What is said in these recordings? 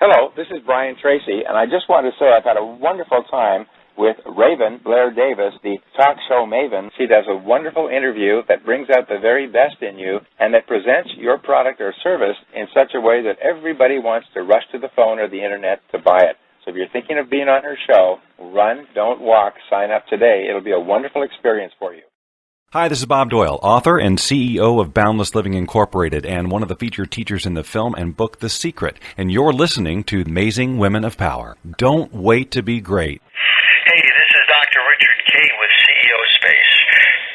Hello, this is Brian Tracy, and I just wanted to say I've had a wonderful time with Raven, Blair Davis, the talk show Maven. She does a wonderful interview that brings out the very best in you and that presents your product or service in such a way that everybody wants to rush to the phone or the internet to buy it. So if you're thinking of being on her show, run, don't walk, sign up today. It'll be a wonderful experience for you. Hi, this is Bob Doyle, author and CEO of Boundless Living Incorporated and one of the featured teachers in the film and book The Secret. And you're listening to Amazing Women of Power. Don't wait to be great. Hey, this is Dr. Richard K. with CEO Space.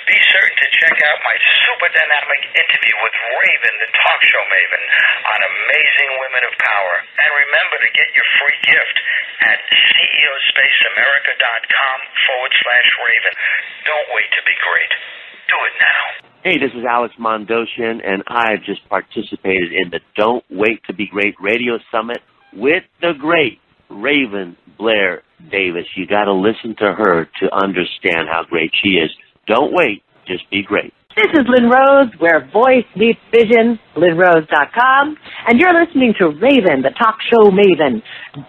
Be certain to check out my super dynamic interview with Raven, the talk show Maven, on Amazing Women of Power. And remember to get your free gift at ceospaceamerica.com/Raven. Don't wait to be great. Do it now. Hey, this is Alex Mondosian, and I've just participated in the Don't Wait to Be Great Radio Summit with the great Raven Blair Davis. You got to listen to her to understand how great she is. Don't wait, just be great. This is Lynn Rose, where voice meets vision, LynnRose.com, and you're listening to Raven, the talk show Maven.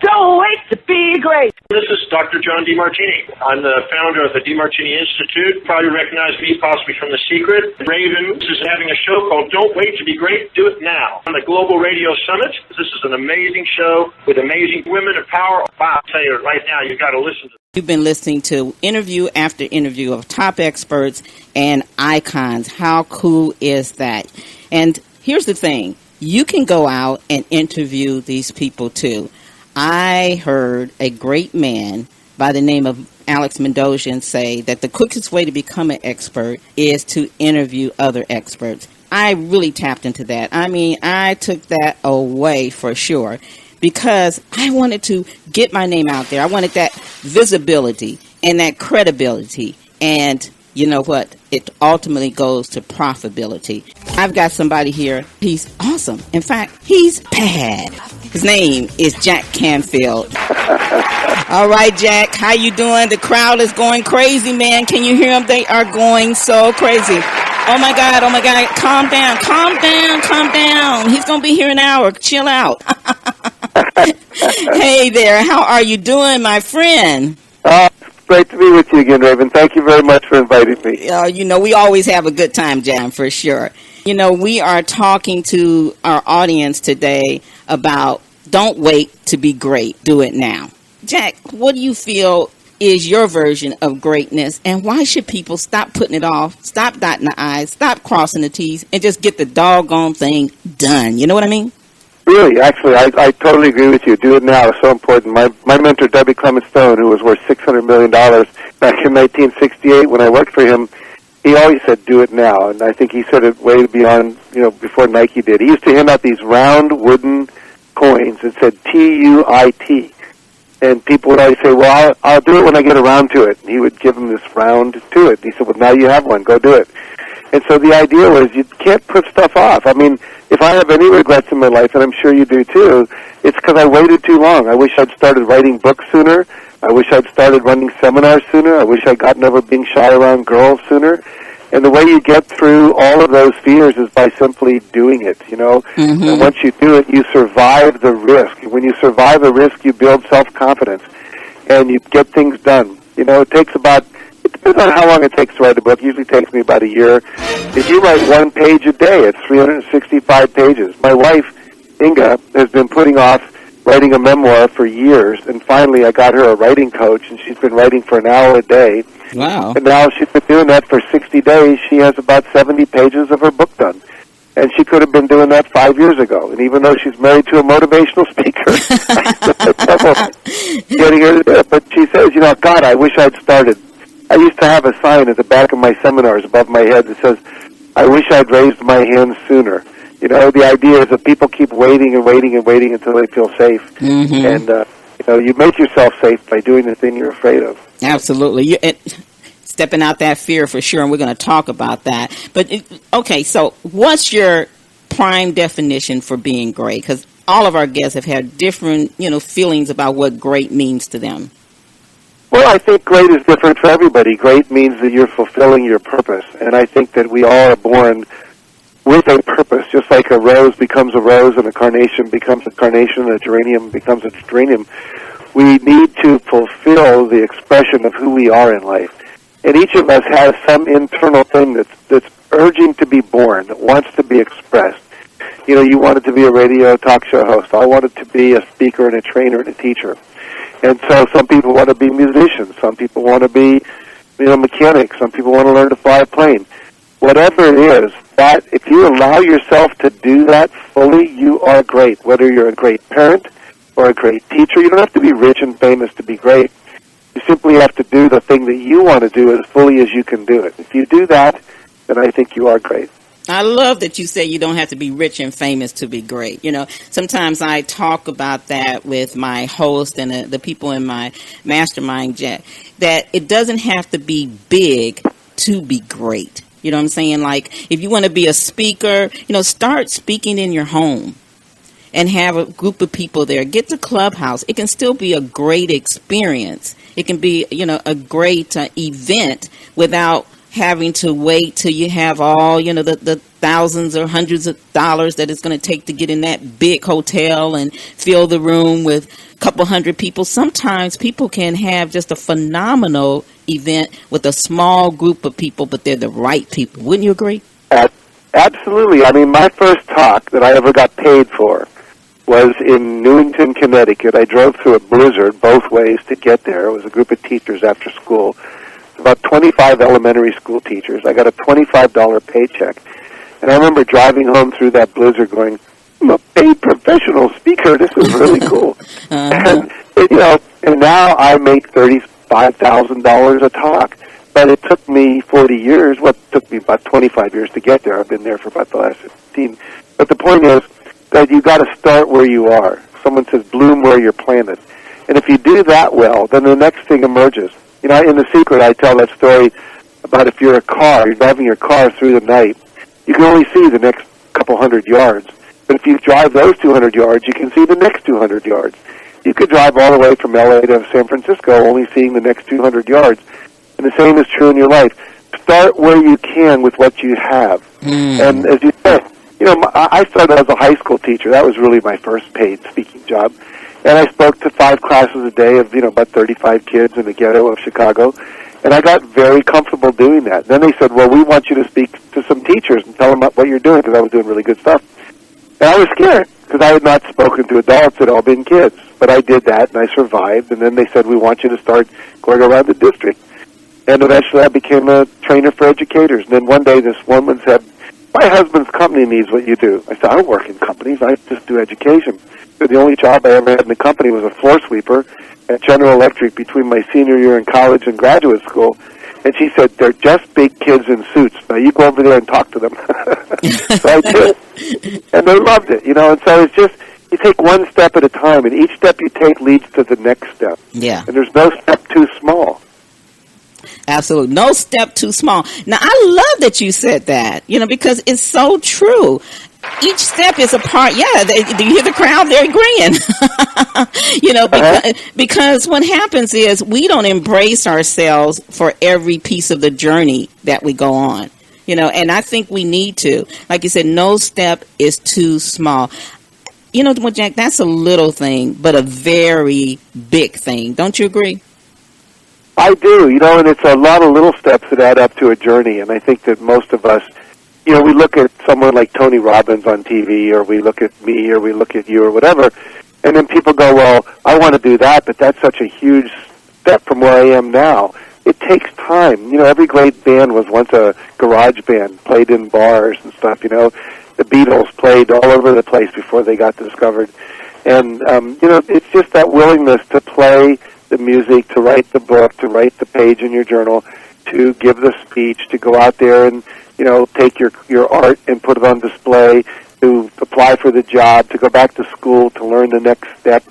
Don't wait to be great. This is Dr. John DeMartini. I'm the founder of the DeMartini Institute. Probably recognize me possibly from The Secret. Raven is having a show called Don't Wait to Be Great, Do It Now on the Global Radio Summit. This is an amazing show with amazing women of power. Wow, I'll tell you right now, you've got to listen to it. You've been listening to interview after interview of top experts and icons. How cool is that? And here's the thing. You can go out and interview these people too. I heard a great man by the name of Alex Mondosian say that the quickest way to become an expert is to interview other experts. I really tapped into that. I mean, I took that away for sure, because I wanted to get my name out there. I wanted that visibility and that credibility. And you know what? It ultimately goes to profitability. I've got somebody here. He's awesome. In fact, he's bad. His name is Jack Canfield. All right, Jack, how you doing? The crowd is going crazy, man. Can you hear them? They are going so crazy. Oh, my God. Calm down. He's going to be here in an hour. Chill out. Hey there, how are you doing, my friend? It's great to be with you again, Raven. Thank you very much for inviting me. You know, we always have a good time, Jan, for sure. You know, we are talking to our audience today about don't wait to be great, do it now. Jack, what do you feel is your version of greatness, and why should people stop putting it off, stop dotting the I's, stop crossing the T's, and just get the doggone thing done? You know what I mean? Really, actually, I totally agree with you. Do it now is so important. My mentor, W. Clement Stone, who was worth $600 million back in 1968 when I worked for him, he always said, do it now. And I think he sort of way beyond, before Nike did. He used to hand out these round wooden coins that said TUIT. And people would always say, well, I'll do it when I get around to it. And he would give them this round to it. And he said, well, now you have one. Go do it. And so the idea was you can't put stuff off. I mean, if I have any regrets in my life, and I'm sure you do too, it's because I waited too long. I wish I'd started writing books sooner. I wish I'd started running seminars sooner. I wish I'd gotten over being shy around girls sooner. And the way you get through all of those fears is by simply doing it, Mm-hmm. And once you do it, you survive the risk. When you survive a risk, you build self-confidence, and you get things done. It depends on how long it takes to write a book. It usually takes me about a year. If you write one page a day, it's 365 pages. My wife, Inga, has been putting off writing a memoir for years, and finally I got her a writing coach, and she's been writing for an hour a day. Wow. And now she's been doing that for 60 days. She has about 70 pages of her book done. And she could have been doing that 5 years ago. And even though she's married to a motivational speaker, getting her to do it. But she says, God, I wish I'd started. I used to have a sign at the back of my seminars above my head that says, I wish I'd raised my hand sooner. The idea is that people keep waiting and waiting and waiting until they feel safe. Mm-hmm. And, you make yourself safe by doing the thing you're afraid of. Absolutely. Stepping out that fear for sure, and we're going to talk about that. But, okay, so what's your prime definition for being great? Because all of our guests have had different, feelings about what great means to them. Well, I think great is different for everybody. Great means that you're fulfilling your purpose. And I think that we all are born with a purpose, just like a rose becomes a rose and a carnation becomes a carnation and a geranium becomes a geranium. We need to fulfill the expression of who we are in life. And each of us has some internal thing that's urging to be born, that wants to be expressed. You know, you wanted to be a radio talk show host. I wanted to be a speaker and a trainer and a teacher. And so some people want to be musicians. Some people want to be, mechanics. Some people want to learn to fly a plane. Whatever it is, that if you allow yourself to do that fully, you are great. Whether you're a great parent or a great teacher, you don't have to be rich and famous to be great. You simply have to do the thing that you want to do as fully as you can do it. If you do that, then I think you are great. I love that you say you don't have to be rich and famous to be great. You know, sometimes I talk about that with my host and the people in my mastermind, Jack, that it doesn't have to be big to be great. You know what I'm saying? Like, if you want to be a speaker, start speaking in your home and have a group of people there. Get to Clubhouse. It can still be a great experience. It can be, a great event without having to wait till you have all, the thousands or hundreds of dollars that it's going to take to get in that big hotel and fill the room with a couple hundred people. Sometimes people can have just a phenomenal event with a small group of people, but they're the right people. Wouldn't you agree? Absolutely. I mean, my first talk that I ever got paid for was in Newington, Connecticut. I drove through a blizzard both ways to get there. It was a group of teachers after school. About 25 elementary school teachers. I got a $25 paycheck. And I remember driving home through that blizzard going, I'm a paid professional speaker. This is really cool. And, and now I make $35,000 a talk. But it took me 40 years. Well, it took me about 25 years to get there. I've been there for about the last 15. But the point is that you got to start where you are. Someone says, bloom where you're planted. And if you do that well, then the next thing emerges. In The Secret, I tell that story about if you're you're driving your car through the night, you can only see the next couple hundred yards. But if you drive those 200 yards, you can see the next 200 yards. You could drive all the way from L.A. to San Francisco only seeing the next 200 yards. And the same is true in your life. Start where you can with what you have. And as you said, I started as a high school teacher. That was really my first paid speaking job. And I spoke to 5 classes a day of, about 35 kids in the ghetto of Chicago. And I got very comfortable doing that. Then they said, well, we want you to speak to some teachers and tell them what you're doing, because I was doing really good stuff. And I was scared, because I had not spoken to adults. It had all been kids. But I did that, and I survived. And then they said, we want you to start going around the district. And eventually I became a trainer for educators. And then one day this woman said, my husband's company needs what you do. I said, I don't work in companies. I just do education. The only job I ever had in the company was a floor sweeper at General Electric between my senior year in college and graduate school. And she said, they're just big kids in suits. Now you go over there and talk to them. So I did. And they loved it, And so it's just, you take one step at a time, and each step you take leads to the next step. Yeah. And there's no step too small. Absolutely. No step too small. Now, I love that you said that, because it's so true. Each step is a part. Yeah, do you hear the crowd? They're agreeing. Because what happens is we don't embrace ourselves for every piece of the journey that we go on. And I think we need to. Like you said, no step is too small. You know what, Jack? That's a little thing, but a very big thing. Don't you agree? I do, and it's a lot of little steps that add up to a journey. And I think that most of us, we look at someone like Tony Robbins on TV, or we look at me, or we look at you, or whatever, and then people go, well, I want to do that, but that's such a huge step from where I am now. It takes time. Every great band was once a garage band, played in bars and stuff, The Beatles played all over the place before they got discovered. And, it's just that willingness to play the music, to write the book, to write the page in your journal, to give the speech, to go out there and, take your art and put it on display, to apply for the job, to go back to school, to learn the next step.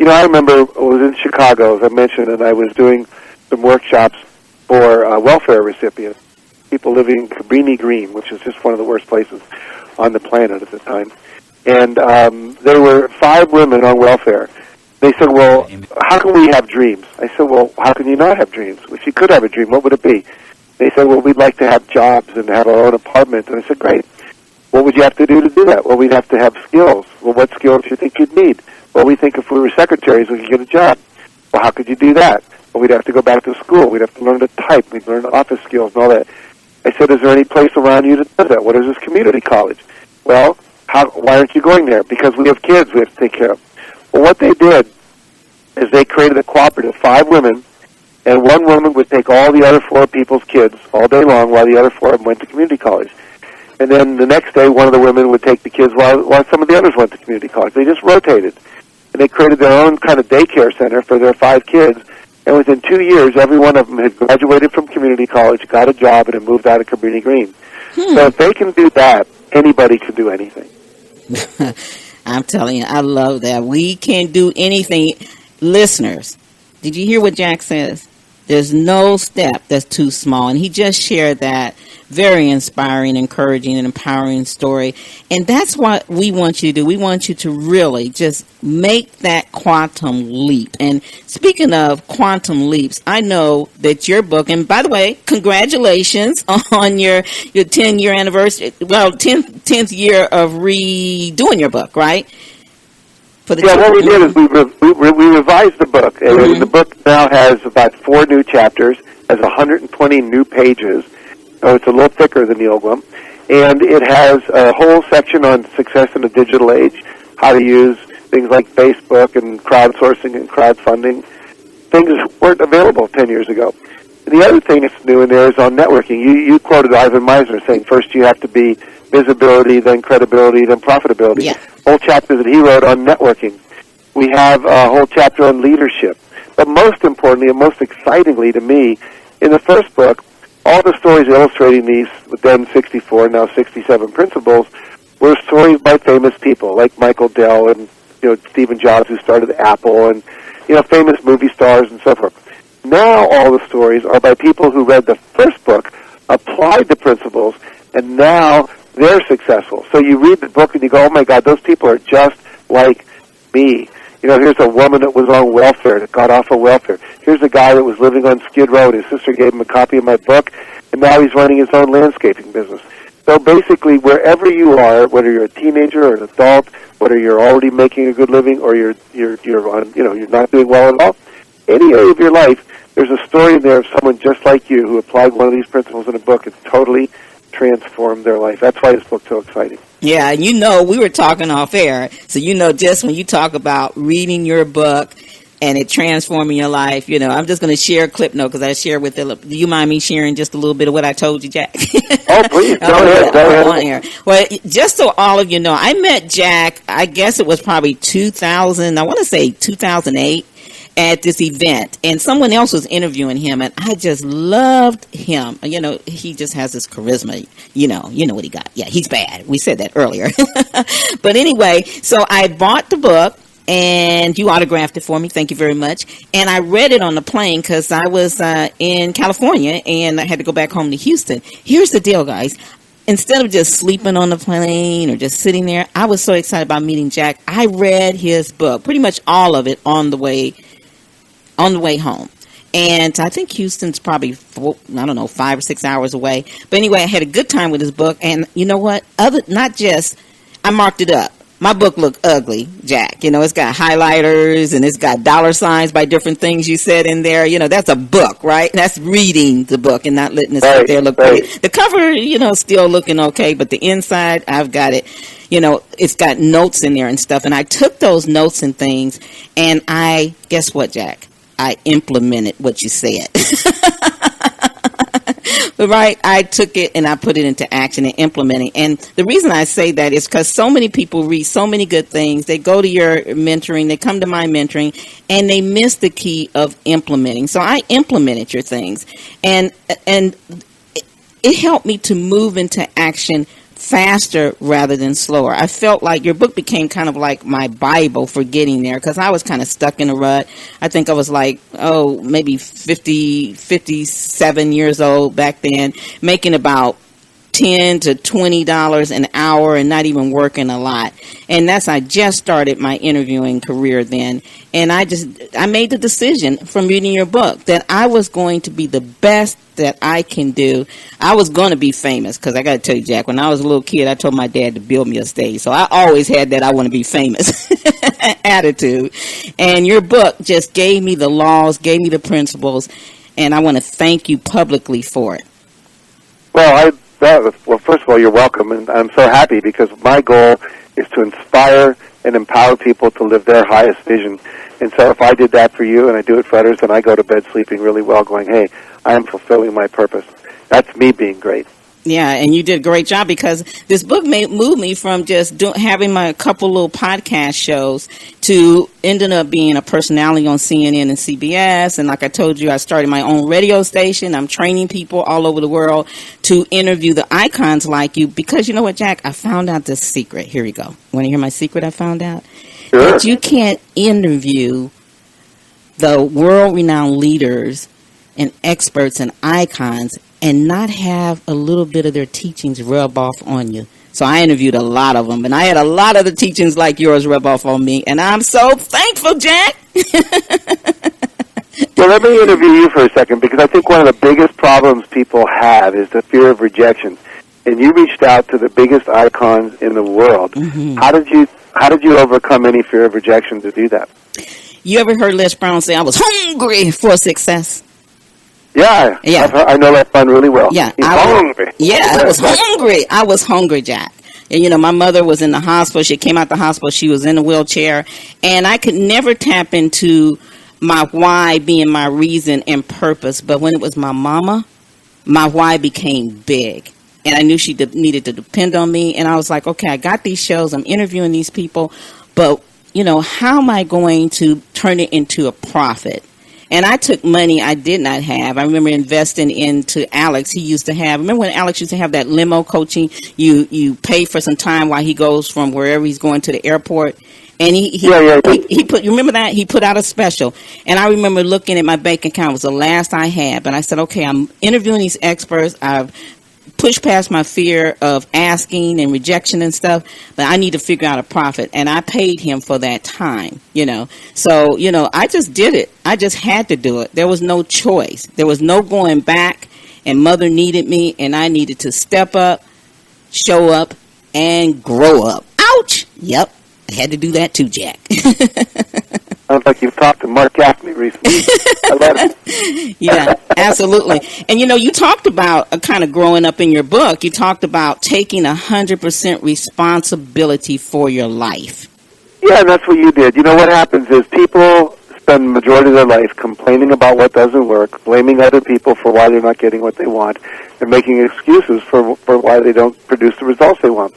I remember I was in Chicago, as I mentioned, and I was doing some workshops for welfare recipients, people living in Cabrini Green, which is just one of the worst places on the planet at the time. And there were 5 women on welfare. They said, well, how can we have dreams? I said, well, how can you not have dreams? If you could have a dream, what would it be? They said, well, we'd like to have jobs and have our own apartment. And I said, great. What would you have to do that? Well, we'd have to have skills. Well, what skills do you think you'd need? Well, we think if we were secretaries, we could get a job. Well, how could you do that? Well, we'd have to go back to school. We'd have to learn to type. We'd learn office skills and all that. I said, is there any place around you that does that? What is this community college? Well, why aren't you going there? Because we have kids we have to take care of. Well, what they did is they created a cooperative, 5 women, and one woman would take all the other 4 people's kids all day long while the other 4 of them went to community college. And then the next day, one of the women would take the kids while some of the others went to community college. They just rotated. And they created their own kind of daycare center for their 5 kids. And within 2 years, every one of them had graduated from community college, got a job, and had moved out of Cabrini Green. So if they can do that, anybody can do anything. I'm telling you, I love that. We can do anything. Listeners, did you hear what Jack says? There's no step that's too small. And he just shared that very inspiring, encouraging, and empowering story. And that's what we want you to do. We want you to really just make that quantum leap. And speaking of quantum leaps, I know that your book, and by the way, congratulations on your 10-year anniversary, 10th year of redoing your book, right? What we did is we revised the book, and the book now has about 4 new chapters, has 120 new pages. So it's a little thicker than the old one, and it has a whole section on success in the digital age, how to use things like Facebook and crowdsourcing and crowdfunding, things that weren't available 10 years ago. And the other thing that's new in there is on networking. You quoted Ivan Misner saying first you have to be visibility, then credibility, then profitability. Yeah. Whole chapter that he wrote on networking. We have a whole chapter on leadership. But most importantly and most excitingly to me, in the first book, all the stories illustrating these then 64, now 67 principles were stories by famous people like Michael Dell and Stephen Jobs, who started Apple, and famous movie stars and so forth. Now all the stories are by people who read the first book, applied the principles, and now they're successful. So you read the book and you go, oh my God, those people are just like me. Here's a woman that was on welfare, that got off of welfare. Here's a guy that was living on Skid Row. His sister gave him a copy of my book, and now he's running his own landscaping business. So basically, wherever you are, whether you're a teenager or an adult, whether you're already making a good living or you're not doing well at all, any area of your life, there's a story in there of someone just like you who applied one of these principles in a book and totally transformed their life. That's why this book's so exciting. Yeah, we were talking off air, so just when you talk about reading your book and it transforming your life, I'm just going to share a clip note because I share with Philip. Do you mind me sharing just a little bit of what I told you, Jack? Oh, please, go ahead. On air. Well, just so all of you know, I met Jack, I guess it was probably 2008. At this event, and someone else was interviewing him, and I just loved him. He just has this charisma. You know what he got. Yeah, he's bad. We said that earlier. But anyway, so I bought the book, and you autographed it for me. Thank you very much. And I read it on the plane because I was in California, and I had to go back home to Houston. Here's the deal, guys. Instead of just sleeping on the plane or just sitting there, I was so excited about meeting Jack. I read his book, pretty much all of it, on the way home. And I think Houston's probably, 5 or 6 hours away. But anyway, I had a good time with his book. And you know what? I marked it up. My book looked ugly, Jack. It's got highlighters and it's got dollar signs by different things you said in there. That's a book, right? That's reading the book and not letting it sit there look pretty. The cover, still looking okay. But the inside, I've got it. It's got notes in there and stuff. And I took those notes and things and guess what, Jack? I implemented what you said. Right? I took it and I put it into action and implementing. And the reason I say that is because so many people read so many good things. They go to your mentoring, they come to my mentoring, and they miss the key of implementing. So I implemented your things. And it helped me to move into action faster rather than slower. I felt like your book became kind of like my Bible for getting there because I was kind of stuck in a rut. I think I was like, maybe 57 years old back then, making about $10 to $20 an hour and not even working a lot. And I just started my interviewing career then. And I made the decision from reading your book that I was going to be the best that I can do. I was going to be famous, because I got to tell you, Jack, when I was a little kid, I told my dad to build me a stage. So I always had that I want to be famous attitude. And your book just gave me the laws, gave me the principles, and I want to thank you publicly for it. Well, first of all, you're welcome, and I'm so happy because my goal is to inspire and empower people to live their highest vision. And so if I did that for you and I do it for others, then I go to bed sleeping really well going, hey, I am fulfilling my purpose. That's me being great. Yeah, and you did a great job, because this book moved me from just having my couple little podcast shows to ending up being a personality on CNN and CBS. And like I told you, I started my own radio station. I'm training people all over the world to interview the icons like you, because you know what, Jack? I found out this secret. Here we go. Want to hear my secret I found out? Sure. That you can't interview the world-renowned leaders and experts and icons and not have a little bit of their teachings rub off on you. So I interviewed a lot of them, and I had a lot of the teachings like yours rub off on me, and I'm so thankful, Jack. Well, let me interview you for a second, because I think one of the biggest problems people have is the fear of rejection. And you reached out to the biggest icons in the world. Mm-hmm. How did you overcome any fear of rejection to do that? You ever heard Les Brown say, I was hungry for success? Yeah. I know that one really well. Yeah, hungry. I was hungry. I was hungry, Jack. And, you know, my mother was in the hospital. She came out the hospital. She was in a wheelchair. And I could never tap into my why being my reason and purpose. But when it was my mama, my why became big. And I knew she needed to depend on me. And I was like, okay, I got these shows. I'm interviewing these people. But, you know, how am I going to turn it into a profit? And I took money I did not have. I remember investing into Alex. Remember when Alex used to have that limo coaching? You pay for some time while he goes from wherever he's going to the airport. And he put, you remember that? He put out a special. And I remember looking at my bank account. It was the last I had. But I said, okay, I'm interviewing these experts. I've pushed past my fear of asking and rejection and stuff, but I need to figure out a profit. And I paid him for that time, you know. So, you know, I just did it. I just had to do it. There was no choice. There was no going back, and Mother needed me, and I needed to step up, show up, and grow up. Ouch! Yep. I had to do that too, Jack. Sounds like you've talked to Mark Gaffney recently. I love it. Yeah, absolutely. And, you know, you talked about kind of growing up in your book. You talked about taking 100% responsibility for your life. Yeah, and that's what you did. You know, what happens is people spend the majority of their life complaining about what doesn't work, blaming other people for why they're not getting what they want, and making excuses for why they don't produce the results they want.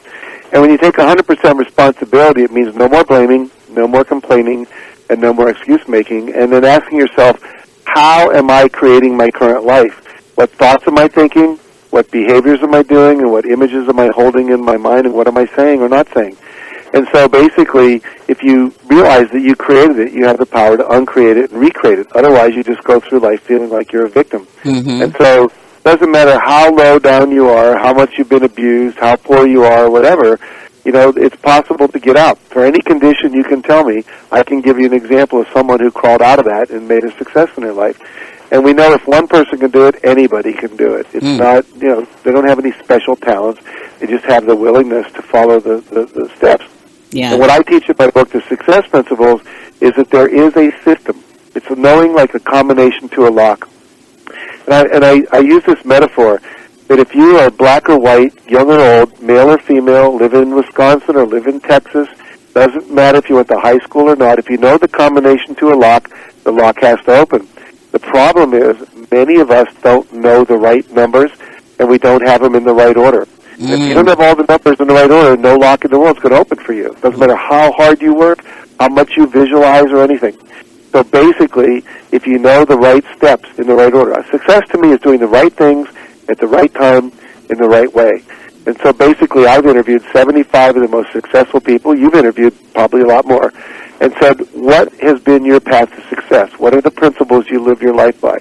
And when you take 100% responsibility, it means no more blaming, no more complaining, and no more excuse making, and then asking yourself, how am I creating my current life? What thoughts am I thinking? What behaviors am I doing? And what images am I holding in my mind? And what am I saying or not saying? And so basically, if you realize that you created it, you have the power to uncreate it and recreate it. Otherwise, you just go through life feeling like you're a victim. Mm-hmm. And so it doesn't matter how low down you are, how much you've been abused, how poor you are, whatever, you know, it's possible to get out. For any condition you can tell me, I can give you an example of someone who crawled out of that and made a success in their life. And we know if one person can do it, anybody can do it. It's not, you know, they don't have any special talents. They just have the willingness to follow the steps. Yeah. And what I teach in my book, The Success Principles, is that there is a system. It's a knowing like a combination to a lock. And I use this metaphor that if you are black or white, young or old, male or female, live in Wisconsin or live in Texas, doesn't matter if you went to high school or not, if you know the combination to a lock, the lock has to open. The problem is many of us don't know the right numbers, and we don't have them in the right order. If you don't have all the numbers in the right order, no lock in the world is going to open for you. It doesn't matter how hard you work, how much you visualize or anything. So basically, if you know the right steps in the right order, success to me is doing the right things at the right time in the right way. And so basically, I've interviewed 75 of the most successful people. You've interviewed probably a lot more. And said, what has been your path to success? What are the principles you live your life by?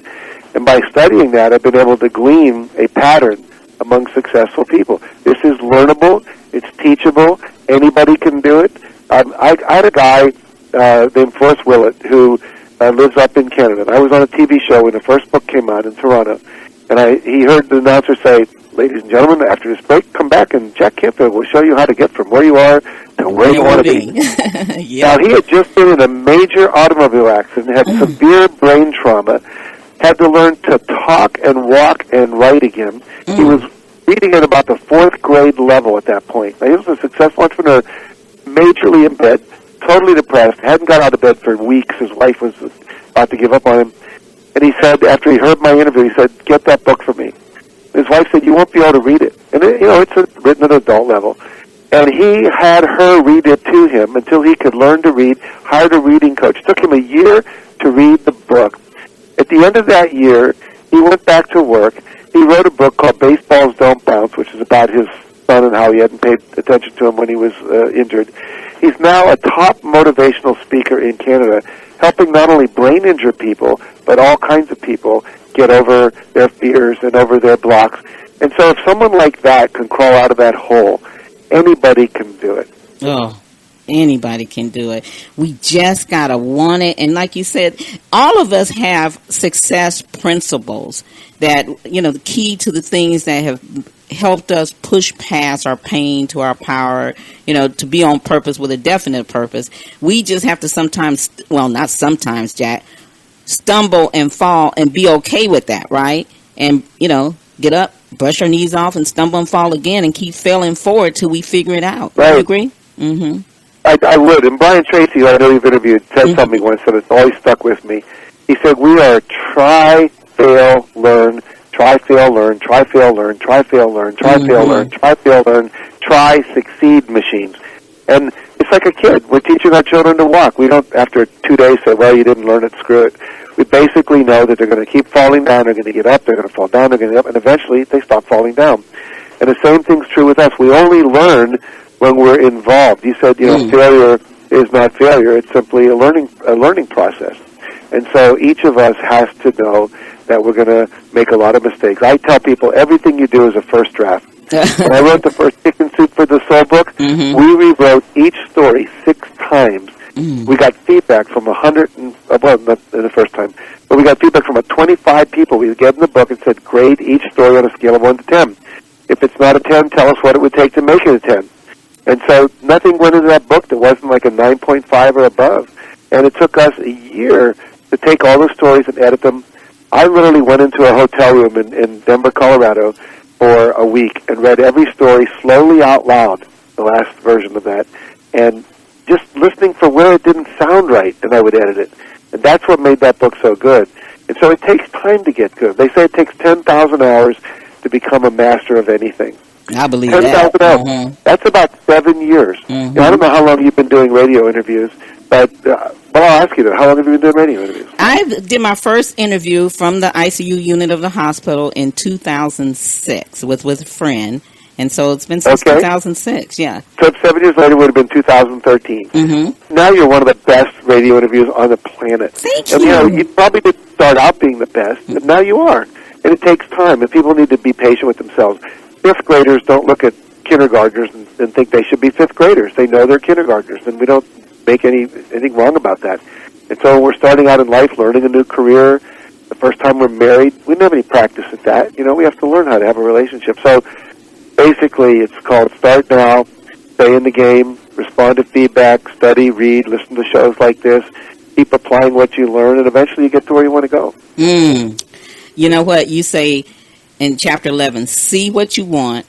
And by studying that, I've been able to glean a pattern among successful people. This is learnable. It's teachable. Anybody can do it. I had a guy named Forrest Willett who lives up in Canada. And I was on a TV show when the first book came out in Toronto, and he heard the announcer say, "Ladies and gentlemen, after this break, come back and Jack Canfield will show you how to get from where you are to where you want to be." Yeah. Now, he had just been in a major automobile accident, had severe brain trauma, had to learn to talk and walk and write again. He was reading at about the 4th grade level at that point. Now, he was a successful entrepreneur, majorly in bed, totally depressed, hadn't got out of bed for weeks. His wife was about to give up on him. And he said, after he heard my interview, he said, "Get that book for me." His wife said, "You won't be able to read it." And, it's written at an adult level. And he had her read it to him until he could learn to read, hired a reading coach. It took him a year to read the book. At the end of that year, he went back to work. He wrote a book called Baseballs Don't Bounce, which is about his son and how he hadn't paid attention to him when he was injured. He's now a top motivational speaker in Canada, helping not only brain-injured people, but all kinds of people get over their fears and over their blocks. And so if someone like that can crawl out of that hole, anybody can do it. Oh, anybody can do it. We just got to want it. And like you said, all of us have success principles that, the key to the things that have helped us push past our pain to our power, to be on purpose with a definite purpose. We just have to sometimes, well, not sometimes, Jack, stumble and fall and be okay with that, right? And, get up, brush our knees off, and stumble and fall again and keep failing forward till we figure it out. Right. Do you agree? Mm-hmm. I would. And Brian Tracy, who I know you've interviewed, said something once that it's always stuck with me. He said, "We are try, fail, learn, try, fail, learn, try, fail, learn, try, fail, learn, try, fail, learn, try, fail, learn, try, succeed machines." And it's like a kid. We're teaching our children to walk. We don't, after 2 days, say, "Well, you didn't learn it, screw it." We basically know that they're going to keep falling down, they're going to get up, they're going to fall down, they're going to get up, and eventually they stop falling down. And the same thing's true with us. We only learn when we're involved. You said, failure is not failure. It's simply a learning process. And so each of us has to know that we're going to make a lot of mistakes. I tell people everything you do is a first draft. When I wrote the first Chicken Soup for the Soul book, we rewrote each story 6 times. We got feedback from 100, well, not the first time, but we got feedback from 25 people. We gave them the book and said, grade each story on a scale of 1 to 10. If it's not a 10, tell us what it would take to make it a 10. And so nothing went into that book that wasn't like a 9.5 or above. And it took us a year to take all the stories and edit them. I literally went into a hotel room in Denver, Colorado for a week and read every story slowly out loud, the last version of that, and just listening for where it didn't sound right, and I would edit it. And that's what made that book so good. And so it takes time to get good. They say it takes 10,000 hours to become a master of anything. I believe 10,000 hours. That's about 7 years. I don't know how long you've been doing radio interviews, but I'll ask you, how long have you been doing radio interviews? I did my first interview from the ICU unit of the hospital in 2006 with a friend. And so it's been since 2006, yeah. So 7 years later would have been 2013. Now you're one of the best radio interviews on the planet. Thank you. And, you probably didn't start out being the best, but now you are. And it takes time, and people need to be patient with themselves. 5th graders don't look at kindergartners and think they should be 5th graders. They know they're kindergartners, and we don't make anything wrong about that. And so when we're starting out in life, learning a new career, the first time we're married, we don't have any practice at that. We have to learn how to have a relationship. So basically, it's called Start Now, Stay in the Game, Respond to Feedback, Study, Read, Listen to shows like this, keep applying what you learn, and eventually you get to where you want to go. You know what? You say in Chapter 11, see what you want,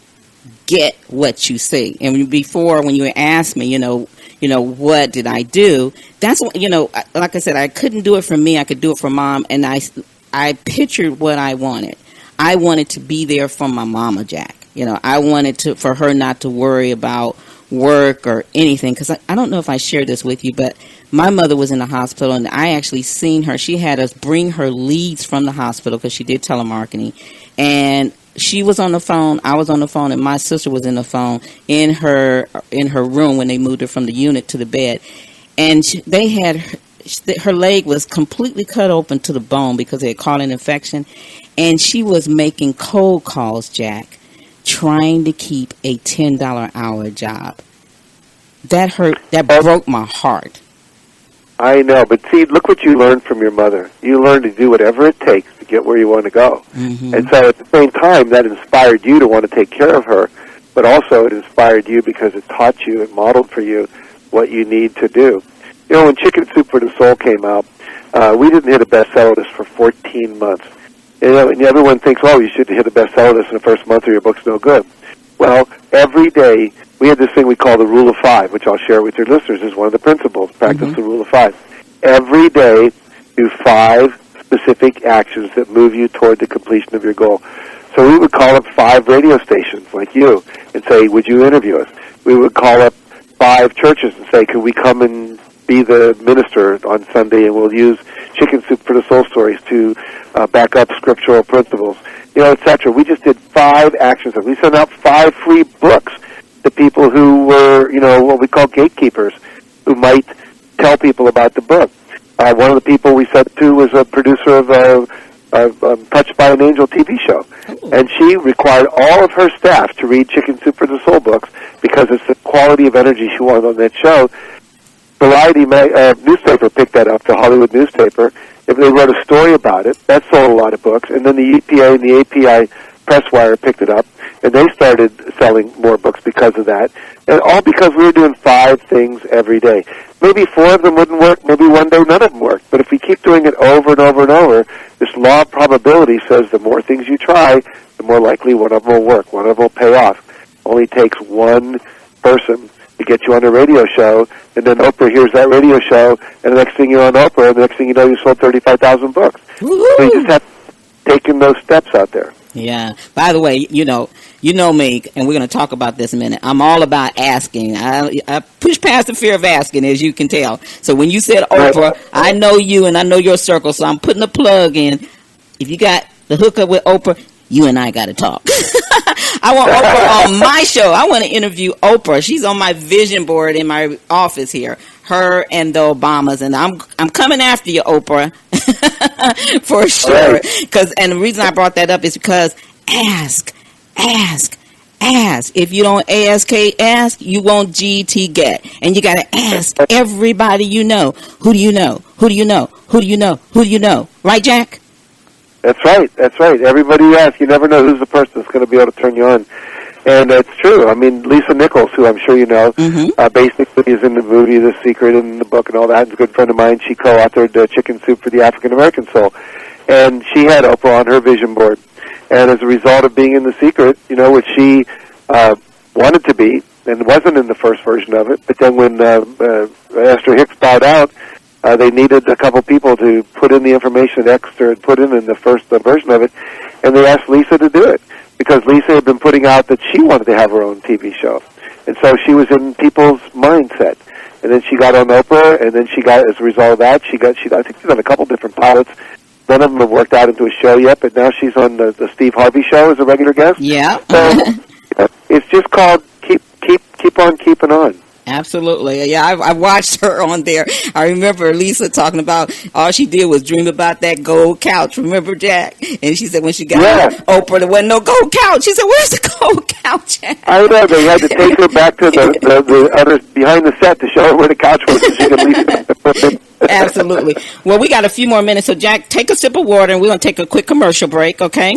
get what you see. And before, when you asked me, what did I do? That's what, like I said, I couldn't do it for me. I could do it for Mom, and I pictured what I wanted. I wanted to be there for my mama, Jack. I wanted for her not to worry about work or anything, because I don't know if I shared this with you, but my mother was in the hospital, and I actually seen her. She had us bring her leads from the hospital because she did telemarketing, and she was on the phone, I was on the phone, and my sister was in the phone in her room when they moved her from the unit to the bed, and they had her leg was completely cut open to the bone because they had caught an infection, and she was making cold calls, Jack, trying to keep a $10 an hour job. That hurt. That broke my heart. I know, but see, look what you learned from your mother. You learned to do whatever it takes to get where you want to go. Mm-hmm. And so at the same time, that inspired you to want to take care of her, but also it inspired you because it taught you, it modeled for you what you need to do. You know, when Chicken Soup for the Soul came out, we didn't hit a bestseller list for 14 months. You know, and everyone thinks, oh, you should hit a bestseller list in the first month or your book's no good. Well, every day, we had this thing we call the Rule of Five, which I'll share with your listeners as one of the principles. Practice the Rule of Five. Every day, do 5 specific actions that move you toward the completion of your goal. So we would call up 5 radio stations like you and say, would you interview us? We would call up 5 churches and say, could we come and be the minister on Sunday, and we'll use Chicken Soup for the Soul stories to back up scriptural principles, you know, etc. We just did 5 actions. We sent out 5 free books to people who were, you know, what we call gatekeepers, who might tell people about the book. One of the people we sent to was a producer of Touched by an Angel TV show. And she required all of her staff to read Chicken Soup for the Soul books because it's the quality of energy she wanted on that show. Variety newspaper picked that up, the Hollywood newspaper. If they wrote a story about it, that sold a lot of books. And then the EPA and the API Presswire picked it up, and they started selling more books because of that. And all because we were doing 5 things every day. Maybe 4 of them wouldn't work. Maybe one day none of them worked. But if we keep doing it over and over and over, this law of probability says the more things you try, the more likely one of them will work. One of them will pay off. Only takes one person to get you on a radio show, and then Oprah hears that radio show, and the next thing you're on Oprah, and the next thing you know, you sold 35,000 books. Woo-hoo! So you just have taken those steps out there. Yeah. By the way, you know me, and we're going to talk about this in a minute. I'm all about asking. I push past the fear of asking, as you can tell. So when you said Oprah, I know you and I know your circle, so I'm putting a plug in. If you got the hookup with Oprah, you and I got to talk. I want Oprah on my show. I want to interview Oprah. She's on my vision board in my office here. Her and the Obamas, and I'm coming after you, Oprah, for sure. And the reason I brought that up is because ask. If you don't ask, you won't GT get, and you got to ask everybody you know. Who do you know? Who do you know? Who do you know? Who do you know? Right, Jack? That's right. Everybody you ask, you never know who's the person that's going to be able to turn you on. And it's true. I mean, Lisa Nichols, who I'm sure you know, basically is in the movie The Secret and the book and all that. Is a good friend of mine. She co-authored Chicken Soup for the African American Soul. And she had Oprah on her vision board. And as a result of being in The Secret, you know, which she wanted to be, and wasn't in the first version of it, but then when Esther Hicks bowed out, they needed a couple people to put in the information that Esther had put in the first version of it, and they asked Lisa to do it, because Lisa had been putting out that she wanted to have her own TV show. And so she was in people's mindset. And then she got on Oprah, and then she got, as a result of that, I think she's on a couple different pilots. None of them have worked out into a show yet, but now she's on the Steve Harvey show as a regular guest. Yeah. So it's just called keep on keeping on. Absolutely. Yeah, I watched her on there. I remember Lisa talking about all she did was dream about that gold couch. Remember, Jack? And she said when she got Oprah, there wasn't no gold couch. She said, where's the gold couch at? I know. They had to take her back to the other behind the set to show her where the couch was so she could leave. Absolutely. Well, we got a few more minutes. So, Jack, take a sip of water, and we're going to take a quick commercial break, okay?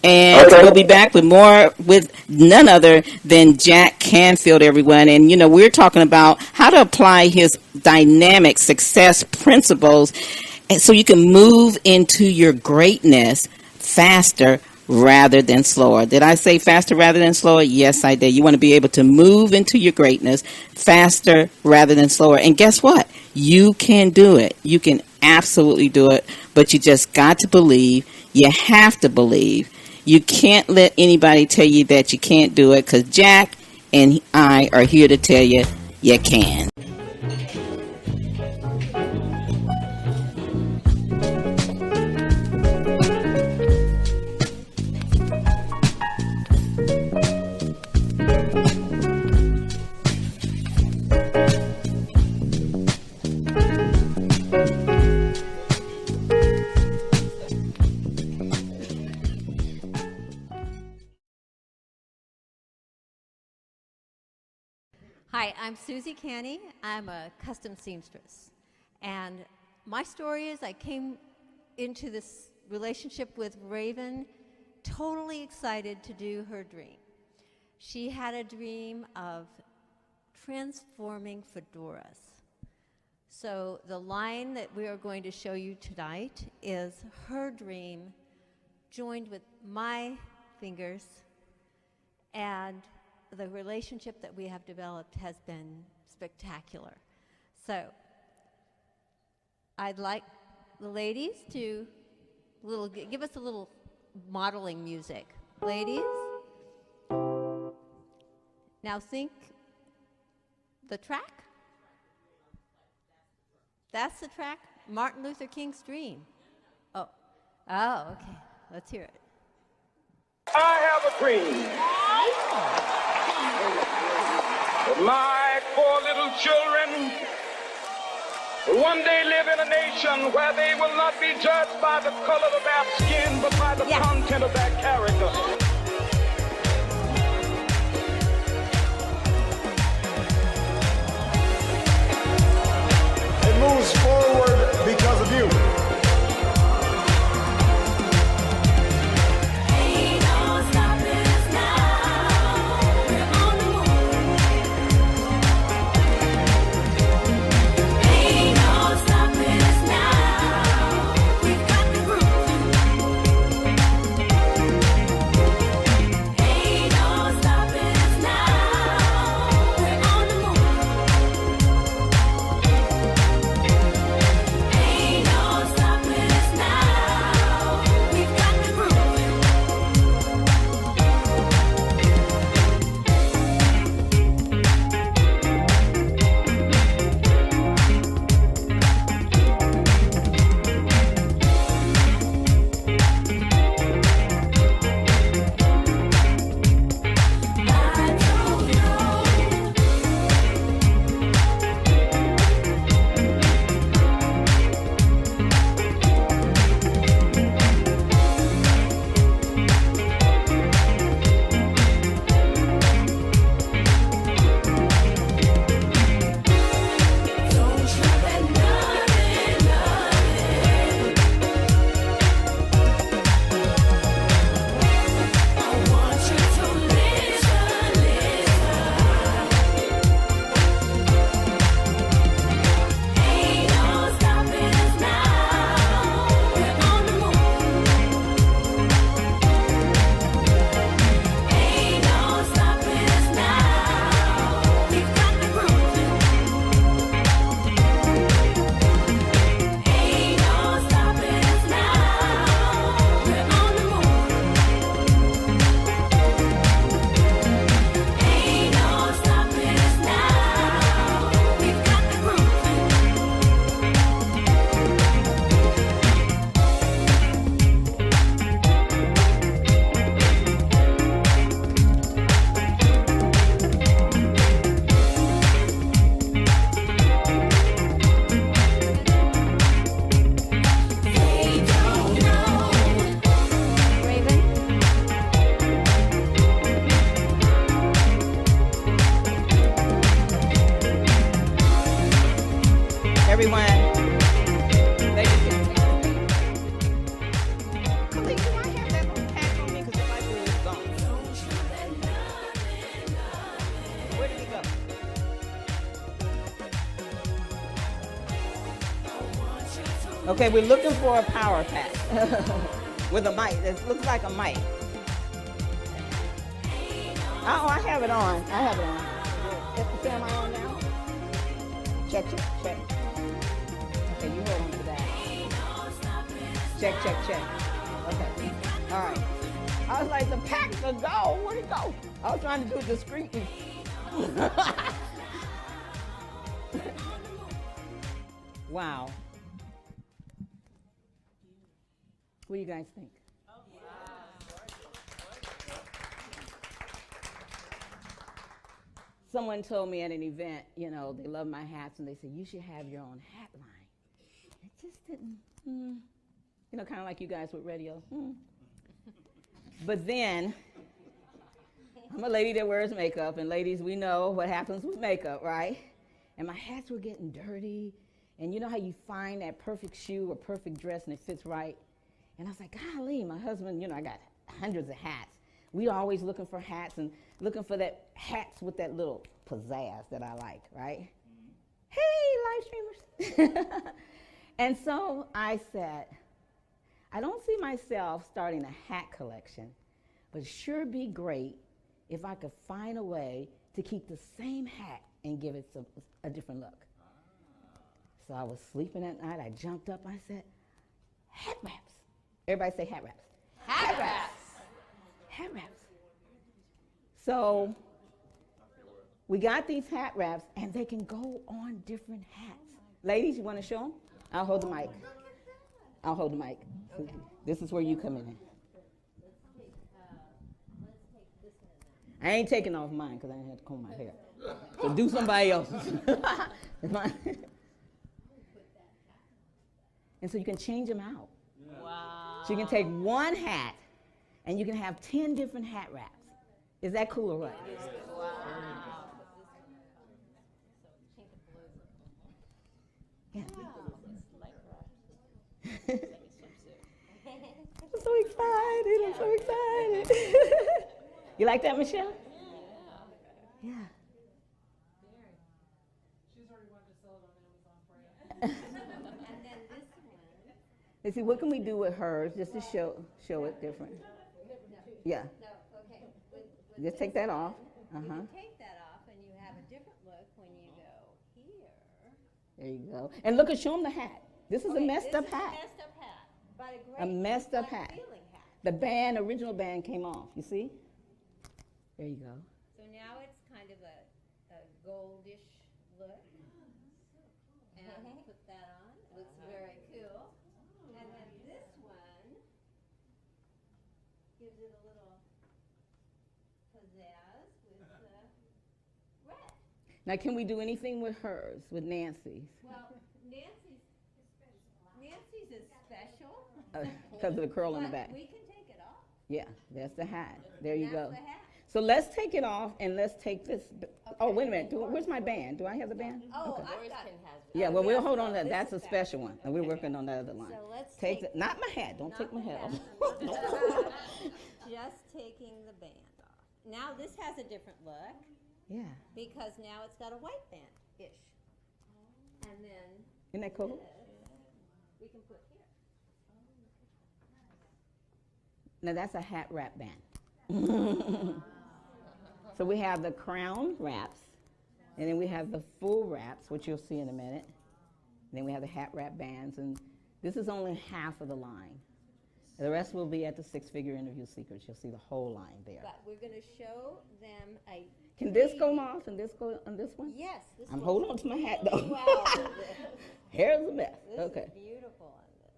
And we'll be back with more with none other than Jack Canfield, everyone. And, you know, we're talking about how to apply his dynamic success principles and so you can move into your greatness faster rather than slower. Did I say faster rather than slower? Yes, I did. You want to be able to move into your greatness faster rather than slower. And guess what? You can do it. You can absolutely do it. But you just got to believe. You have to believe. You can't let anybody tell you that you can't do it, because Jack and I are here to tell you you can. Hi, I'm Susie Canny. I'm a custom seamstress. And my story is I came into this relationship with Raven totally excited to do her dream. She had a dream of transforming fedoras. So the line that we are going to show you tonight is her dream joined with my fingers, and the relationship that we have developed has been spectacular. So I'd like the ladies to give us a little modeling music. Ladies, now think the track. That's the track? Martin Luther King's dream. Oh, okay. Let's hear it. I have a dream that my 4 little children will one day live in a nation where they will not be judged by the color of their skin, but by the content of their character. It moves forward because of you. Okay, we're looking for a power pack with a mic. It looks like a mic. Oh, I have it on. I have it on. Am I on now? Check. Okay, you hold on to that. Check. Okay. All right. I was like, the pack's a go. Where'd it go? I was trying to do it discreetly. Wow. What do you guys think? Someone told me at an event, they love my hats, and they said, you should have your own hat line. It just didn't, kind of like you guys with radio. But then, I'm a lady that wears makeup, and ladies, we know what happens with makeup, right? And my hats were getting dirty, and you know how you find that perfect shoe or perfect dress and it fits right? And I was like, golly, my husband, you know, I got hundreds of hats. We always looking for hats and looking for that hats with that little pizzazz that I like, right? Hey, live streamers. And so I said, I don't see myself starting a hat collection, but it sure be great if I could find a way to keep the same hat and give it a different look. So I was sleeping at night, I jumped up, I said, Hatwraps. Everybody say Hatwraps. Hatwraps. Hatwraps. So we got these Hatwraps, and they can go on different hats. Ladies, you want to show them? I'll hold the mic. I'll hold the mic. Okay. This is where you come in. I ain't taking off mine because I didn't have to comb my hair. So do somebody else's. And so you can change them out. Wow. So you can take one hat and you can have 10 different hat wraps. Is that cool or what? Wow. Yeah. I'm so excited. I'm so excited. You like that, Michelle? Yeah. She's already wanted to sell it on Amazon for you. And then this one. Let's see, what can we do with hers just to show it different? Yeah. No, okay. Just take that off. You can take that off, and you have a different look when you go here. There you go. And look, show them the hat. This is a messed up hat. A messed up hat, but a great, a messed up hat. Feeling hat. The original band came off. You see? There you go. So now it's kind of a goldish look. And put that on. It looks very cool. And then this one gives it a little pizzazz with red. Now, can we do anything with hers, with Nancy's? Well, Nancy's is special. Because of the curl in the back. We can take it off. Yeah, that's the hat. There you go. That's the hat. So let's take it off and let's take this. Okay. Oh, wait a minute. Where's my band? Do I have the band? Oh, okay. I've got it. Yeah, well, we'll hold on to that. That's a special one. And we're working on that other line. So let's take not my hat. Don't take my hat off. Just taking the band off. Now this has a different look. Yeah. Because now it's got a white band-ish. And then isn't that cool? We can put here. Now that's a hat wrap band. So we have the crown wraps, and then we have the full wraps, which you'll see in a minute. And then we have the hat wrap bands, and this is only half of the line. The rest will be at the six-figure interview secrets. You'll see the whole line there. But we're going to show them a... Can this go off and this go on this one? Yes. This I'm holding on to my hat, though. Well, hair's a mess. This okay. is beautiful on this.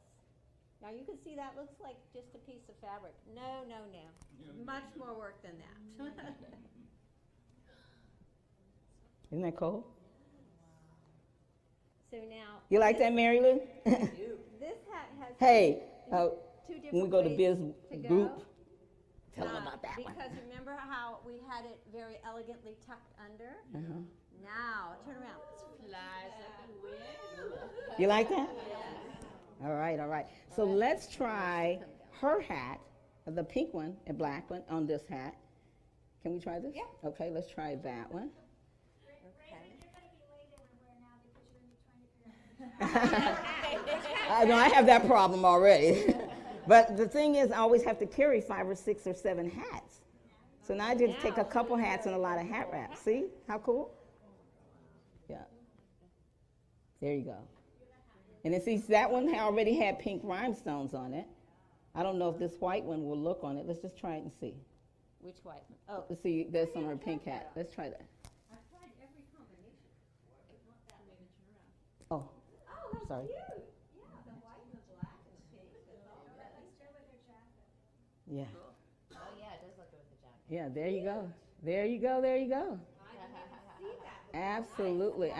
Now you can see that looks like just a piece of fabric. No. Much more work than that. Isn't that cool? So now... You like that, Mary Lou? This hat has... Hey, two different when we go to Biz Group, tell them them about that one. Because remember how we had it very elegantly tucked under? Now, turn around. It flies like a wind. You like that? All right. So let's try her hat, the pink one and black one on this hat. Can we try this? Yeah. Okay, let's try that one. I know I have that problem already. But the thing is, I always have to carry 5 or 6 or 7 hats. So now I just take a couple hats and a lot of hat wraps. See how cool? Yeah. There you go. And then see, that one already had pink rhinestones on it. I don't know if this white one will look on it. Let's just try it and see. Which white one? Oh. Let's see, that's on her pink hat. Let's try that. I've tried every combination. Oh, that's sorry. cute. Yeah, the white and the black and pink. That's all red. Yeah. Oh yeah, it does look good with the jacket. Yeah, there you go. There you go, there you go. Absolutely.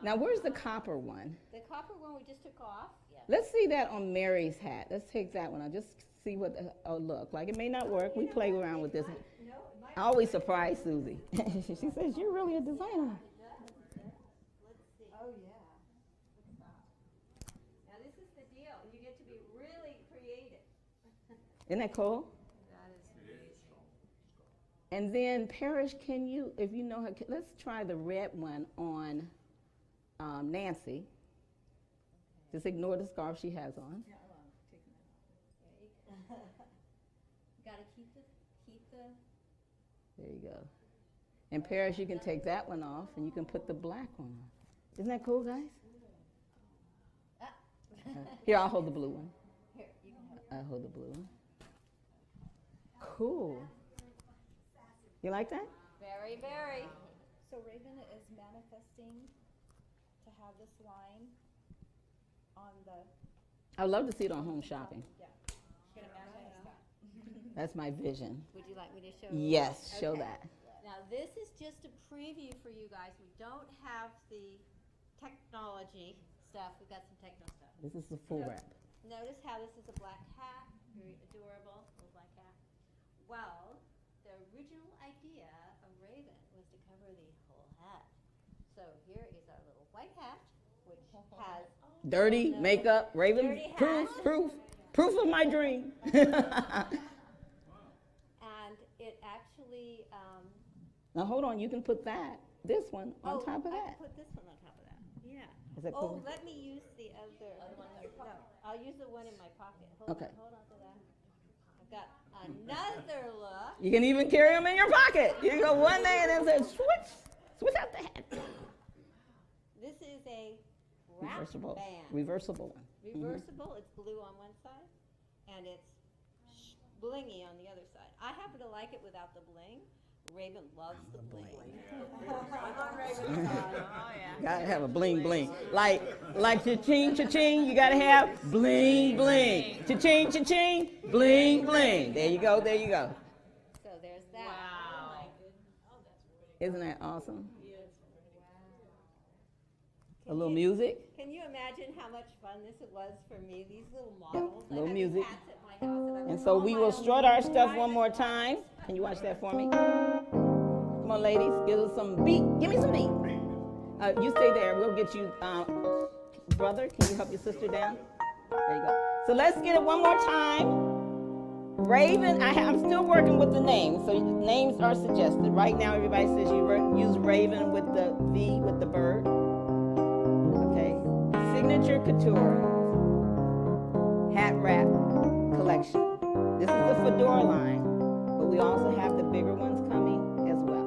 Now, where's the copper one? The copper one we just took off. Yeah. Let's see that on Mary's hat. Let's take that one. I'll just see what it'll look like. It may not work. We play around with this. I always surprise Susie. She says, "You're really a designer." Oh, yeah. Now, this is the deal. You get to be really creative. Isn't that cool? That is amazing. And then, Parrish, can you, if you know her, let's try the red one on Nancy. Just ignore the scarf she has on. Yeah, well, I'm taking that off. Got to keep the. There you go. And Parrish, you can take that one off, and you can put the black one on. Isn't that cool, guys? Here, I'll hold the blue one. Here, you can have it. I'll hold the blue one. Cool. You like that? Very, very. So Raven is manifesting to have this line on the. I'd love to see it on Home Shopping. Yeah. You're gonna manifest that. That's my vision. Would you like me to show Yes, you? show Okay. that. Now, this is just a preview for you guys. We don't have the technology stuff. We've got some techno stuff. This is the full wrap. Notice how this is a black hat, very adorable, little black hat. Well, the original idea of Raven was to cover the whole hat. So here is our little white hat, which has Dirty makeup, Raven. Dirty Proof of my dream. and it actually. Now hold on, you can put this one on top of I that. can put this one on top of that. Yeah. Is that cool? Let me use the other one. No, I'll use the one in my pocket. Hold on to that. I've got another look. You can even carry them in your pocket. You go one day and then say, switch out the hat. This is a wrap Reversible band. one. Reversible. It's blue on one side, and it's blingy on the other side. I happen to like it without the bling. Raven loves the bling. I'm on Raven's side. Oh, yeah. Gotta have a bling bling. Like cha-ching, cha-ching, you gotta have bling bling. Cha-ching, cha-ching, bling bling. There you go, there you go. So there's that. Wow. Isn't that awesome? A little music. Can you imagine how much fun this was for me? These little models. Little I have music. Hats at my house And so we will strut our stuff one more time. Can you watch that for me? Come on, ladies, give us some beat. Give me some beat. You stay there. We'll get you, brother. Can you help your sister down? There you go. So let's get it one more time. Raven. I'm still working with the names, so names are suggested. Right now, everybody says you use Raven with the V with the bird. Okay. Signature Couture Hatwrap collection. This is the Fedora line, but we also have the bigger ones coming as well.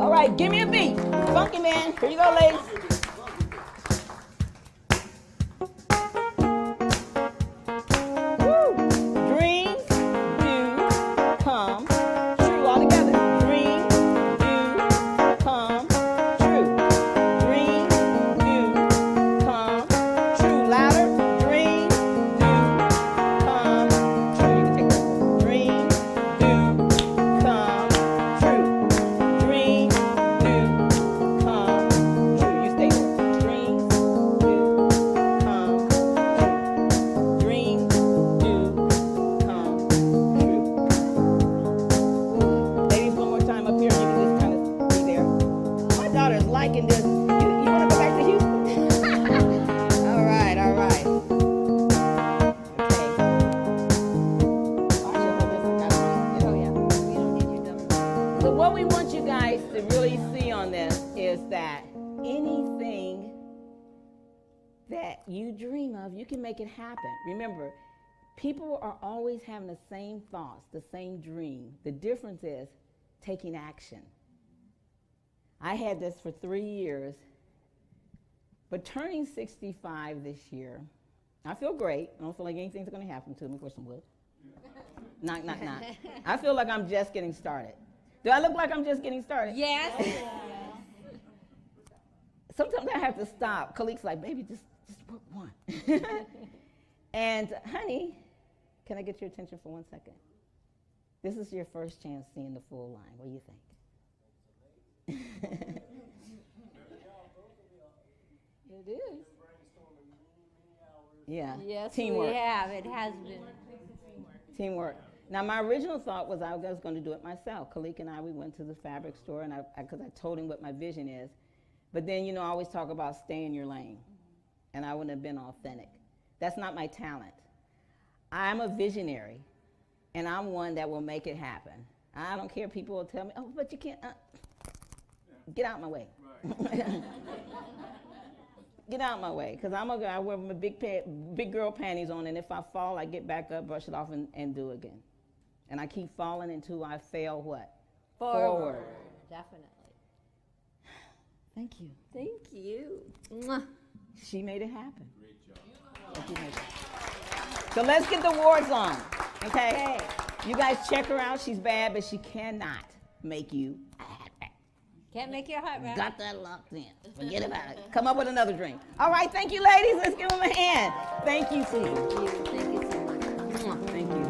All right, give me a beat. Funky man. Here you go, ladies. Woo. Dreams do come true. All together. Dreams do come true. Dreams do come true. Louder. Dreams do come true. You can take that. Dreams do come true. Dreams do come true. You stay there. Dreams do come true. Dreams do come true. Ladies, one more time up here. You can just kind of be there. My daughter is liking this. You want to go back to Houston? All right, all right. Okay. Oh, yeah. We don't need your dumb. So what we want you guys to really see on this is that anything that you dream of, you can make it happen. Remember, people are always having the same thoughts, the same dream. The difference is taking action. I had this for 3 years, but turning 65 this year, I feel great. I don't feel like anything's going to happen to me. Of course, some wood. Knock, knock, knock. I feel like I'm just getting started. Do I look like I'm just getting started? Yes. Sometimes I have to stop. Khalik's like, baby, just put one. And honey, can I get your attention for 1 second? This is your first chance seeing the full line. What do you think? It is. Yeah. Yes, Teamwork. we have. It has been. Teamwork. Now, my original thought was I was going to do it myself. Khalik and I, we went to the fabric store, and because I told him what my vision is. But then, you know, I always talk about stay in your lane, and I wouldn't have been authentic. That's not my talent. I'm a visionary, and I'm one that will make it happen. I don't care if people will tell me, oh, but you can't. Get out my way. Right. Get out my way, because I'm a guy, I wear my big girl panties on, and if I fall, I get back up, brush it off, and do it again. And I keep falling until I fail what? Forward. Definitely. Thank you. Thank you. Mwah. She made it happen. Great job. So let's get the awards on, okay? You guys check her out. She's bad, but she cannot make you a hat wrap. Can't make your heart wrap. Got that locked in. Forget about it. Come up with another drink. All right, thank you, ladies. Let's give them a hand. Thank you, Susan. Thank you so much. Mwah. Thank you.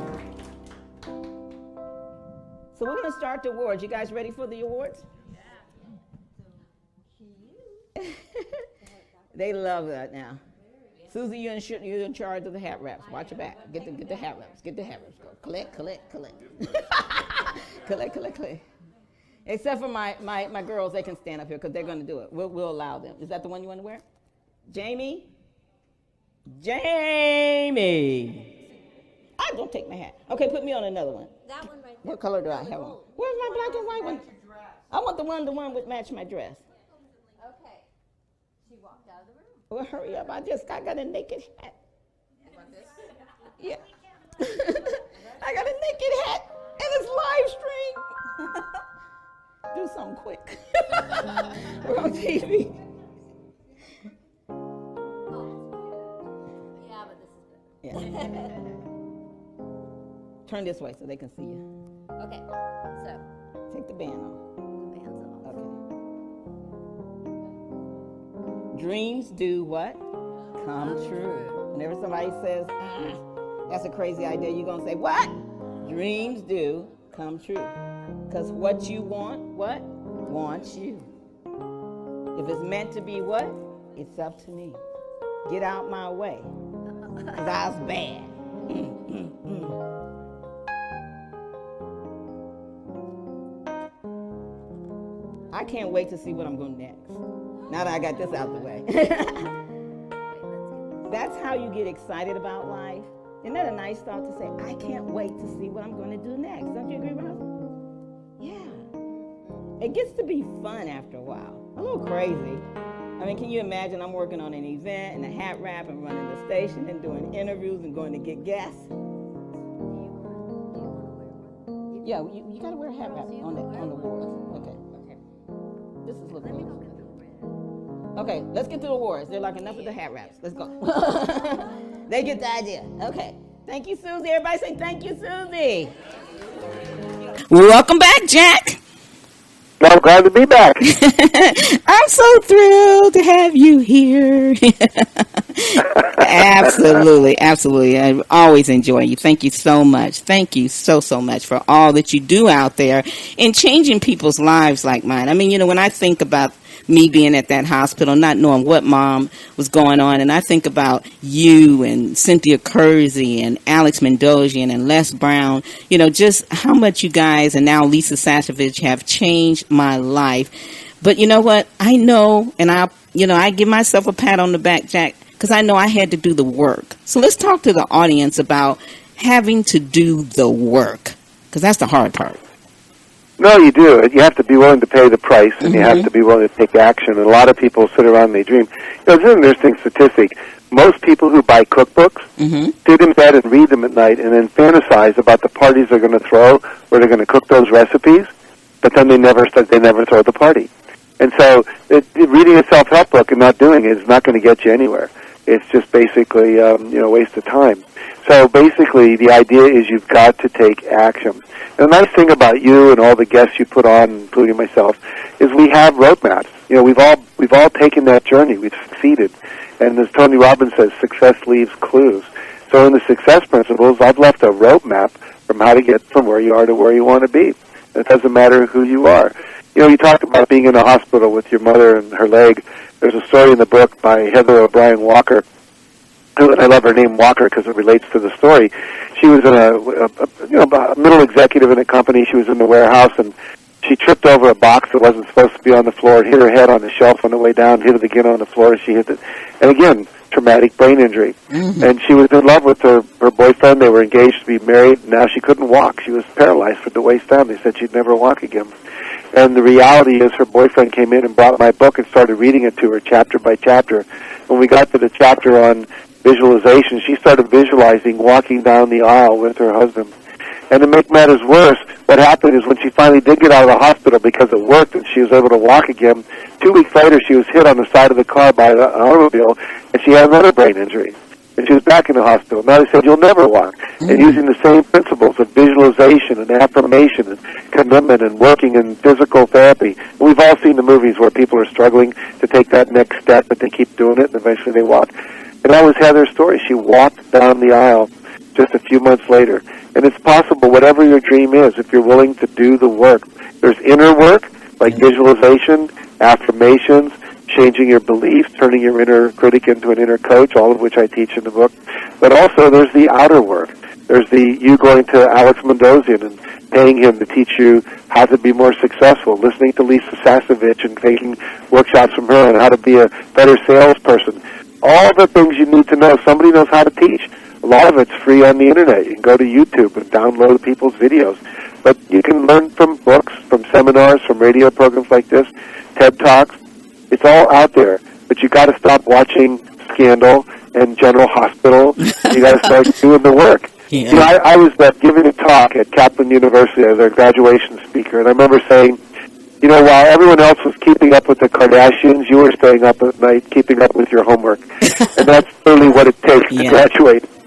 So we're going to start the awards. You guys ready for the awards? Yeah. They love that now. Susie, you're in charge of the hat wraps. Watch your back. Get the hat wraps. Get the hat wraps. Go. Collect. collect. Except for my girls, they can stand up here because they're going to do it. We'll allow them. Is that the one you want to wear? Jamie? I don't take my hat. Okay, put me on another one. That one right there. What color do I have on? Where's my black and white one? I want the one would match my dress. Okay. She walked out of the room. Well, hurry up. I got a naked hat. You want this? Yeah. I got a naked hat and it's live stream. Do something quick. We're on TV. Yeah, but this is better. Yeah. Turn this way so they can see you. Okay, so. Take the band off. The band's off. Okay. Dreams do what? Come true. Whenever somebody says, that's a crazy idea, you're going to say, what? Dreams do come true. Because what you want, what? Wants you. If it's meant to be what? It's up to me. Get out my way. Because I was bad. I can't wait to see what I'm going to next. Now that I got this out the way. That's how you get excited about life. Isn't that a nice thought to say, I can't wait to see what I'm going to do next? Don't you agree, Ross? Yeah. It gets to be fun after a while. A little crazy. I mean, can you imagine I'm working on an event and a hat wrap and running the station and doing interviews and going to get guests? Yeah, you got to wear a hat wrap on the board. Okay. This is looking good. Okay, let's get to the awards. They're like, enough of the hat wraps. Let's go. They get the idea. Okay. Thank you, Susie. Everybody say thank you, Susie. Welcome back, Jack. I'm glad to be back. I'm so thrilled to have you here. Absolutely. I always enjoy you. Thank you so much. Thank you so much for all that you do out there in changing people's lives like mine. I mean, when I think about me being at that hospital, not knowing what mom was going on, and I think about you and Cynthia Kersey and Alex Mendosian and Les Brown, just how much you guys and now Lisa Sasevich have changed my life. But you know what? I know, and I give myself a pat on the back, Jack, because I know I had to do the work. So let's talk to the audience about having to do the work, because that's the hard part. No, you do. You have to be willing to pay the price, and you have to be willing to take action. And a lot of people sit around and they dream. It's an interesting statistic. Most people who buy cookbooks sit in bed and read them at night and then fantasize about the parties they're going to throw where they're going to cook those recipes, but then they never throw the party. And so reading a self-help book and not doing it is not going to get you anywhere. It's just basically a waste of time. So basically the idea is you've got to take action. And the nice thing about you and all the guests you put on, including myself, is we have roadmaps. We've all taken that journey. We've succeeded. And as Tony Robbins says, success leaves clues. So in the success principles, I've left a roadmap from how to get from where you are to where you want to be. It doesn't matter who you are. You talk about being in a hospital with your mother and her leg. There's a story in the book by Heather O'Brien Walker and I love her name, Walker, because it relates to the story. She was a middle executive in a company. She was in the warehouse, and she tripped over a box that wasn't supposed to be on the floor, hit her head on the shelf on the way down, hit it again on the floor, and she hit it. And again, traumatic brain injury. Mm-hmm. And she was in love with her boyfriend. They were engaged to be married. Now she couldn't walk. She was paralyzed from the waist down. They said she'd never walk again. And the reality is her boyfriend came in and brought my book and started reading it to her chapter by chapter. When we got to the chapter on visualization, she started visualizing walking down the aisle with her husband. And to make matters worse, what happened is when she finally did get out of the hospital because it worked and she was able to walk again, 2 weeks later she was hit on the side of the car by an automobile and she had another brain injury. And she was back in the hospital. Now they said, you'll never walk. Mm-hmm. And using the same principles of visualization and affirmation and commitment and working in physical therapy. And we've all seen the movies where people are struggling to take that next step, but they keep doing it and eventually they walk. And that was Heather's story. She walked down the aisle just a few months later. And it's possible, whatever your dream is, if you're willing to do the work. There's inner work, like visualization, affirmations, changing your beliefs, turning your inner critic into an inner coach, all of which I teach in the book. But also there's the outer work. There's you going to Alex Mendosian and paying him to teach you how to be more successful, listening to Lisa Sasevich and taking workshops from her on how to be a better salesperson. All the things you need to know, somebody knows how to teach. A lot of it's free on the internet. You can go to YouTube and download people's videos. But you can learn from books, from seminars, from radio programs like this, TED Talks. It's all out there. But you got to stop watching Scandal and General Hospital. You got to start doing the work. Yeah. You know, I was giving a talk at Kaplan University as our graduation speaker, and I remember saying, you know, while everyone else was keeping up with the Kardashians, you were staying up at night keeping up with your homework. And that's really what it takes to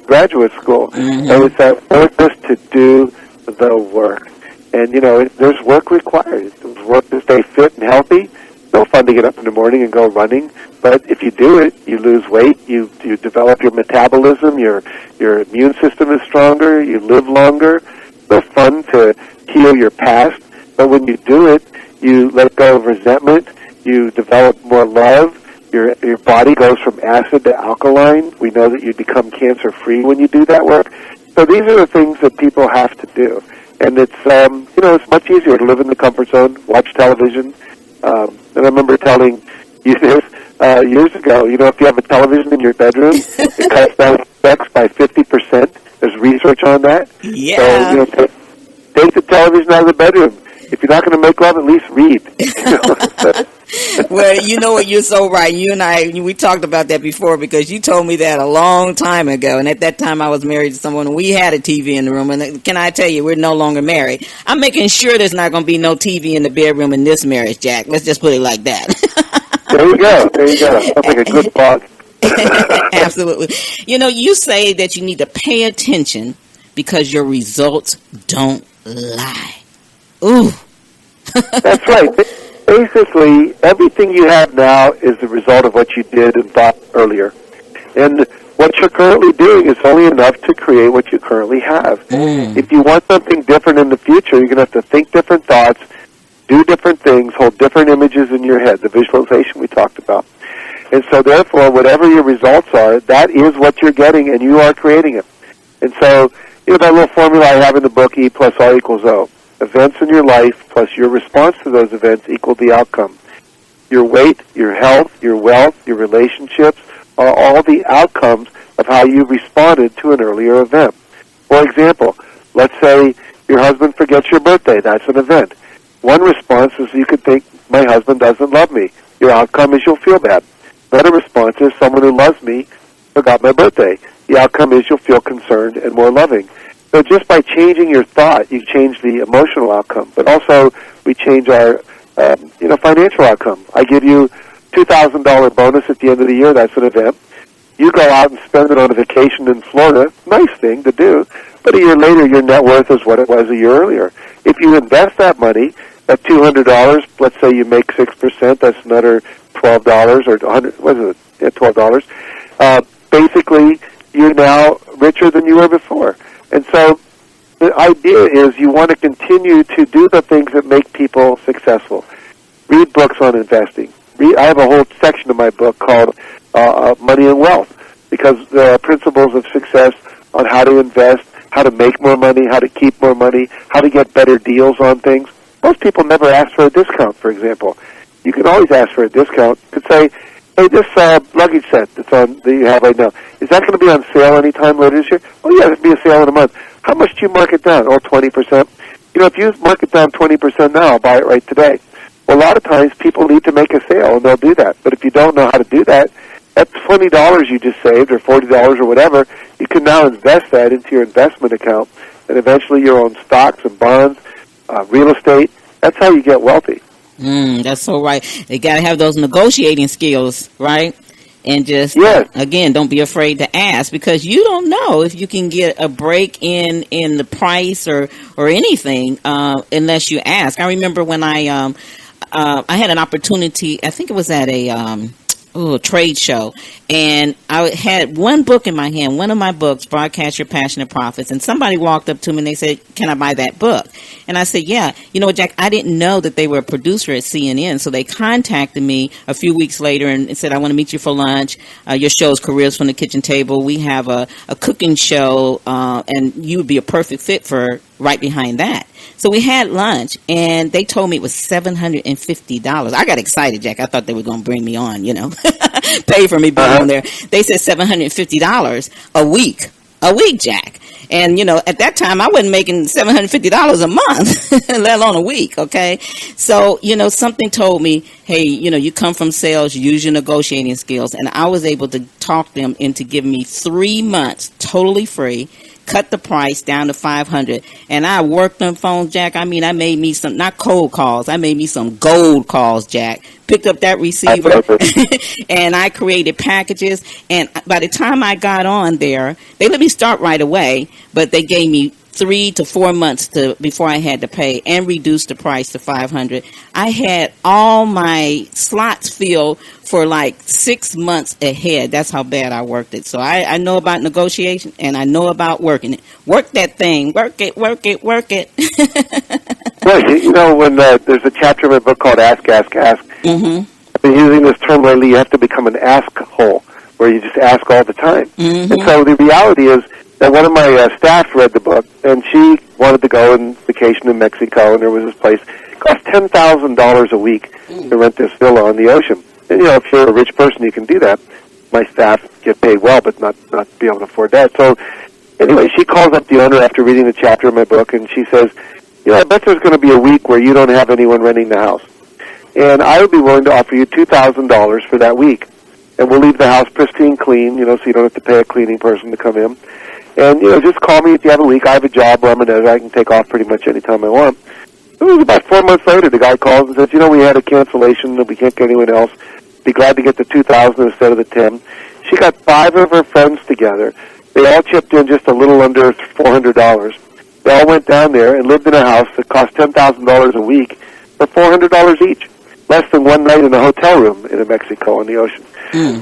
graduate school. Mm-hmm. And it's that willingness to do the work. And, you know, there's work required. There's work to stay fit and healthy. It's no fun to get up in the morning and go running. But if you do it, you lose weight, you develop your metabolism, your immune system is stronger, you live longer. It's no fun to heal your past. But when you do it, you let go of resentment, you develop more love, your body goes from acid to alkaline. We know that you become cancer-free when you do that work. So these are the things that people have to do. And it's, you know, it's much easier to live in the comfort zone, watch television. And I remember telling you this years ago, you know, if you have a television in your bedroom, it cuts down sex by 50%. There's research on that. Yeah. So, you know, take the television out of the bedroom. If you're not going to make love, at least read. Well, you know what? You're so right. You and I, we talked about that before because you told me that a long time ago. And at that time, I was married to someone, and we had a TV in the room. And can I tell you, we're no longer married. I'm making sure there's not going to be no TV in the bedroom in this marriage, Jack. Let's just put it like that. There you go. There you go. Sounds like a good thought. Absolutely. You know, you say that you need to pay attention because your results don't lie. Ooh. That's right. Basically, everything you have now is the result of what you did and thought earlier. And what you're currently doing is only enough to create what you currently have. If you want something different in the future, you're going to have to think different thoughts, do different things, hold different images in your head, the visualization we talked about. And so, therefore, whatever your results are, that is what you're getting, and you are creating it. And so, you know, that little formula I have in the book, E plus R equals O. Events in your life plus your response to those events equal the outcome. Your weight, your health, your wealth, your relationships are all the outcomes of how you responded to an earlier event. For example, let's say your husband forgets your birthday. That's an event. One response is you could think, my husband doesn't love me. Your outcome is you'll feel bad. Another response is someone who loves me forgot my birthday. The outcome is you'll feel concerned and more loving. So just by changing your thought, you change the emotional outcome. But also, we change our, financial outcome. I give you $2,000 bonus at the end of the year. That's an event. You go out and spend it on a vacation in Florida. Nice thing to do. But a year later, your net worth is what it was a year earlier. If you invest that money, that $200, let's say you make 6%, that's another $12 or $100. What is it? Yeah, $12. Basically, you're now richer than you were before. And so the idea is you want to continue to do the things that make people successful. Read books on investing. I have a whole section of my book called Money and Wealth. because there are principles of success on how to invest, how to make more money, how to keep more money, how to get better deals on things. Most people never ask for a discount, for example. You can always ask for a discount. You could say, hey, this luggage set that you have right now, is that going to be on sale anytime later this year? Oh, yeah, it'll be a sale in a month. How much do you mark it down? Oh, 20%. You know, if you mark it down 20% now, I'll buy it right today. Well, a lot of times people need to make a sale, and they'll do that. But if you don't know how to do that, that's $20 you just saved, or $40 or whatever. You can now invest that into your investment account, and eventually your own stocks and bonds, real estate. That's how you get wealthy. That's so right. They got to have those negotiating skills, right? And just, again, don't be afraid to ask, because you don't know if you can get a break in the price or anything unless you ask. I remember when I had an opportunity, I think it was at a trade show, and I had one book in my hand, one of my books, Broadcast Your Passionate Profits, and somebody walked up to me and they said, can I buy that book? And I said, yeah. You know what, Jack, I didn't know that they were a producer at CNN, so they contacted me a few weeks later and said, I want to meet you for lunch. Your show is Careers from the Kitchen Table. We have a cooking show, and you would be a perfect fit for right behind that. So we had lunch, and they told me it was $750. I got excited, Jack. I thought they were going to bring me on, you know, pay for me being on there. They said $750 a week, Jack. And, you know, at that time, I wasn't making $750 a month, let alone a week, okay? So, you know, something told me, hey, you know, you come from sales, use your negotiating skills. And I was able to talk them into giving me 3 months totally free, cut the price down to $500, and I worked on phones, Jack. I mean, I made me some, not cold calls, I made me some gold calls, Jack. Picked up that receiver, and I created packages, and by the time I got on there, they let me start right away, but they gave me 3 to 4 months before I had to pay, and reduced the price to $500. I had all my slots filled for like 6 months ahead. That's how bad I worked it. So I know about negotiation, and I know about working it. Work that thing. Work it. Right. You know, when there's a chapter in my book called Ask, Ask, Ask. Mm-hmm. I've been using this term lately. You have to become an ask hole, where you just ask all the time. Mm-hmm. And so the reality is that one of my staff read the book, and she wanted to go on vacation in Mexico, and there was this place. It cost $10,000 a week to rent this villa on the ocean. And, you know, if you're a rich person, you can do that. My staff get paid well, but not be able to afford that. So, anyway, she calls up the owner after reading the chapter in my book, and she says, you know, I bet there's going to be a week where you don't have anyone renting the house. And I would be willing to offer you $2,000 for that week. And we'll leave the house pristine clean, you know, so you don't have to pay a cleaning person to come in. And, you know, just call me if you have a week. I have a job where I'm an editor. I can take off pretty much any time I want. It was about 4 months later, the guy calls and says, you know, we had a cancellation and we can't get anyone else. Be glad to get the $2,000 instead of the $10,000. She got 5 of her friends together. They all chipped in just a little under $400. They all went down there and lived in a house that cost $10,000 a week for $400 each. Less than one night in a hotel room in Mexico on the ocean.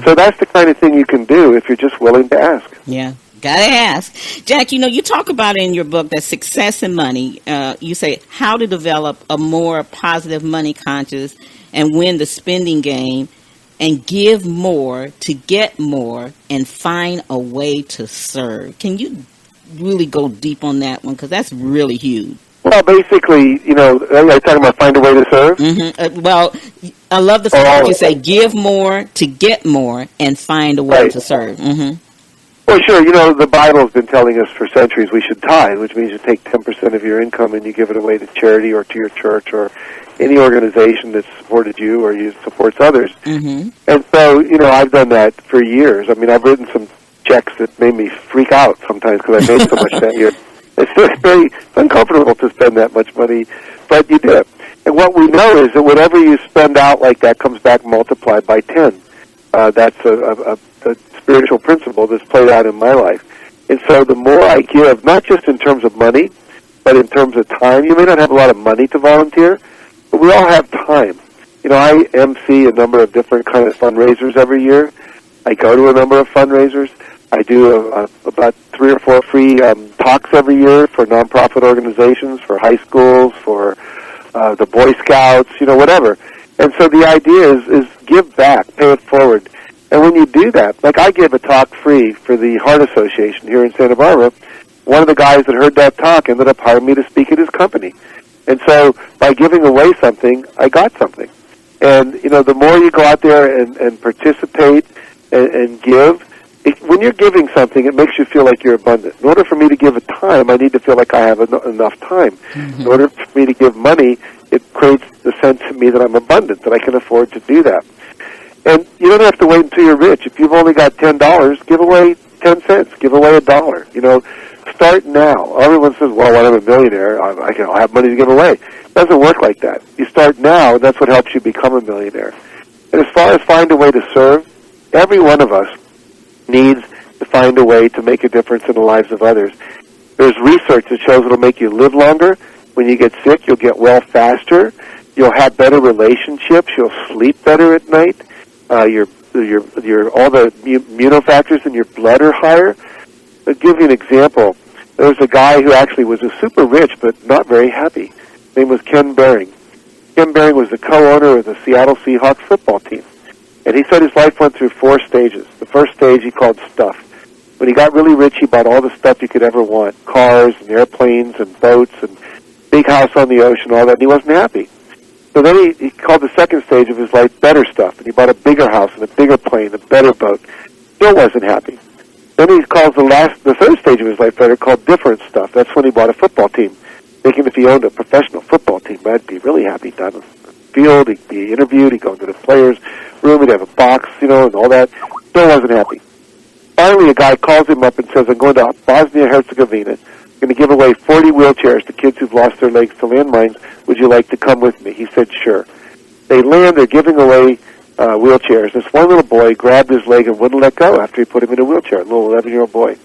So that's the kind of thing you can do if you're just willing to ask. Yeah. Gotta ask. Jack, you know, you talk about in your book that success and money, you say how to develop a more positive money conscious and win the spending game and give more to get more and find a way to serve. Can you really go deep on that one? Because that's really huge. Well, basically, you know, are you talking about find a way to serve? Mm-hmm. Well, I love the fact that you say give more to get more and find a way to serve. Mm-hmm. Well, sure. You know, the Bible has been telling us for centuries we should tithe, which means you take 10% of your income and you give it away to charity or to your church or any organization that supported you or you supports others. Mm-hmm. And so, you know, I've done that for years. I mean, I've written some checks that made me freak out sometimes because I made so much that year. It's very uncomfortable to spend that much money, but you do it. And what we know is that whatever you spend out like that comes back multiplied by 10. That's a spiritual principle that's played out in my life. And so the more I give, not just in terms of money, but in terms of time, you may not have a lot of money to volunteer, but we all have time. You know, I MC a number of different kind of fundraisers every year. I go to a number of fundraisers. I do about 3 or 4 free talks every year for nonprofit organizations, for high schools, for the Boy Scouts, you know, whatever. And so the idea is give back, pay it forward. And when you do that, like I gave a talk free for the Heart Association here in Santa Barbara, one of the guys that heard that talk ended up hiring me to speak at his company. And so by giving away something, I got something. And, you know, the more you go out there and participate and give, when you're giving something, it makes you feel like you're abundant. In order for me to give a time, I need to feel like I have enough time. In order for me to give money, it creates the sense in me that I'm abundant, that I can afford to do that. And you don't have to wait until you're rich. If you've only got $10, give away 10 cents, give away $1. You know, start now. Everyone says, well, when I'm a millionaire, I'll have money to give away. It doesn't work like that. You start now, and that's what helps you become a millionaire. And as far as find a way to serve, every one of us needs to find a way to make a difference in the lives of others. There's research that shows it'll make you live longer. When you get sick, you'll get well faster. You'll have better relationships. You'll sleep better at night. Your all the immunofactors in your blood are higher. I'll give you an example. There was a guy who actually was a super rich but not very happy. His name was Ken Behring. Ken Behring was the co-owner of the Seattle Seahawks football team. And he said his life went through 4 stages. The first stage he called stuff. When he got really rich, he bought all the stuff you could ever want. Cars and airplanes and boats and big house on the ocean, all that, and he wasn't happy. So then he called the second stage of his life better stuff, and he bought a bigger house and a bigger plane, a better boat. Still wasn't happy. Then he calls the third stage of his life better, called different stuff. That's when he bought a football team, thinking if he owned a professional football team, I'd be really happy down the field. He'd be interviewed. He'd go into the players' room. He'd have a box, you know, and all that. Still wasn't happy. Finally, a guy calls him up and says, I'm going to Bosnia-Herzegovina. I'm going to give away 40 wheelchairs to kids who've lost their legs to landmines. Would you like to come with me? He said, sure. They land. They're giving away wheelchairs. This one little boy grabbed his leg and wouldn't let go after he put him in a wheelchair, a little 11-year-old boy.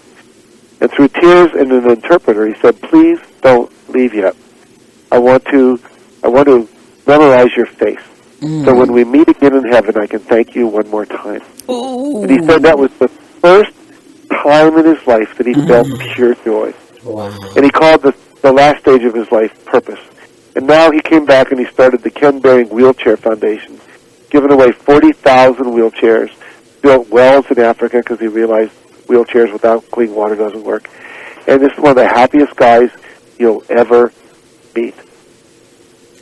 And through tears and an interpreter, he said, please don't leave yet. I want to memorize your face. So when we meet again in heaven, I can thank you one more time. Ooh. And he said that was the first time in his life that he felt pure joy. Wow. And he called the last stage of his life purpose. And now he came back and he started the Ken Behring Wheelchair Foundation, giving away 40,000 wheelchairs, built wells in Africa because he realized wheelchairs without clean water doesn't work. And this is one of the happiest guys you'll ever meet.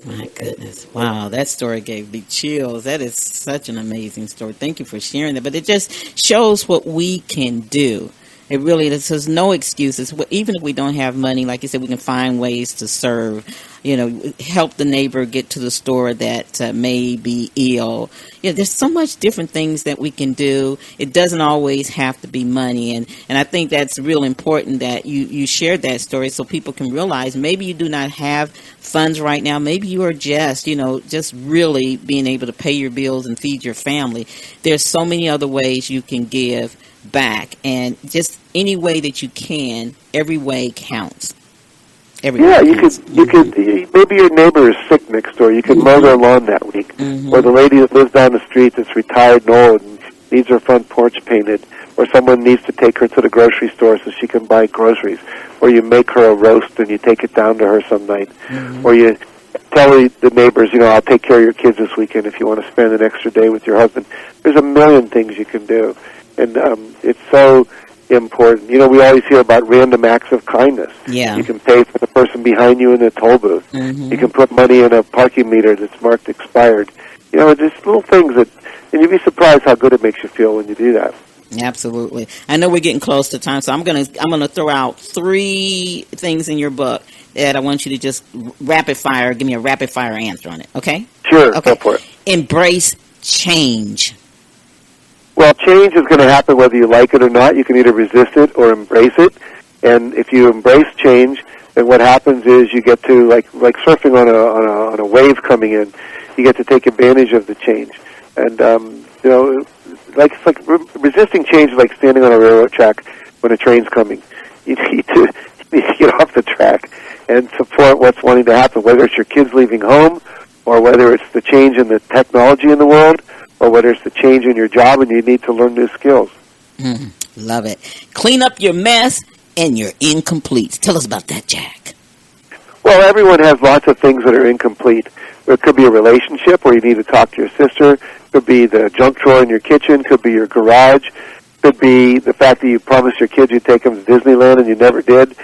My goodness. Wow, that story gave me chills. That is such an amazing story. Thank you for sharing that. But it just shows what we can do. It really is. There's no excuses. Even if we don't have money, like you said, we can find ways to serve, you know, help the neighbor get to the store that may be ill. Yeah, there's so much different things that we can do. It doesn't always have to be money. And I think that's real important that you shared that story so people can realize maybe you do not have funds right now. Maybe you are just really being able to pay your bills and feed your family. There's so many other ways you can give back, and just any way that you can, every way counts. You could maybe your neighbor is sick next door. You could mow their lawn that week, or the lady that lives down the street that's retired and old and needs her front porch painted, or someone needs to take her to the grocery store so she can buy groceries, or you make her a roast and you take it down to her some night, or you tell the neighbors, you know, I'll take care of your kids this weekend if you want to spend an extra day with your husband. There's a million things you can do. And it's so important. You know, we always hear about random acts of kindness. Yeah. You can pay for the person behind you in the toll booth. You can put money in a parking meter that's marked expired. You know, just little things and you'd be surprised how good it makes you feel when you do that. Absolutely. I know we're getting close to time, so I'm gonna throw out 3 things in your book that I want you to just give me a rapid fire answer on it. Okay? Sure. Okay. Go for it. Embrace change. Well, change is going to happen whether you like it or not. You can either resist it or embrace it. And if you embrace change, then what happens is you get to, like surfing on a wave coming in, you get to take advantage of the change. And you know, resisting change is like standing on a railroad track when a train's coming. You need to get off the track and support what's wanting to happen, whether it's your kids leaving home, or whether it's the change in the technology in the world, or whether it's the change in your job and you need to learn new skills. Love it. Clean up your mess and your incompletes. Tell us about that, Jack. Well, everyone has lots of things that are incomplete. There could be a relationship where you need to talk to your sister, Could be the junk drawer in your kitchen. Could be your garage. Could be the fact that you promised your kids you'd take them to Disneyland and you never did.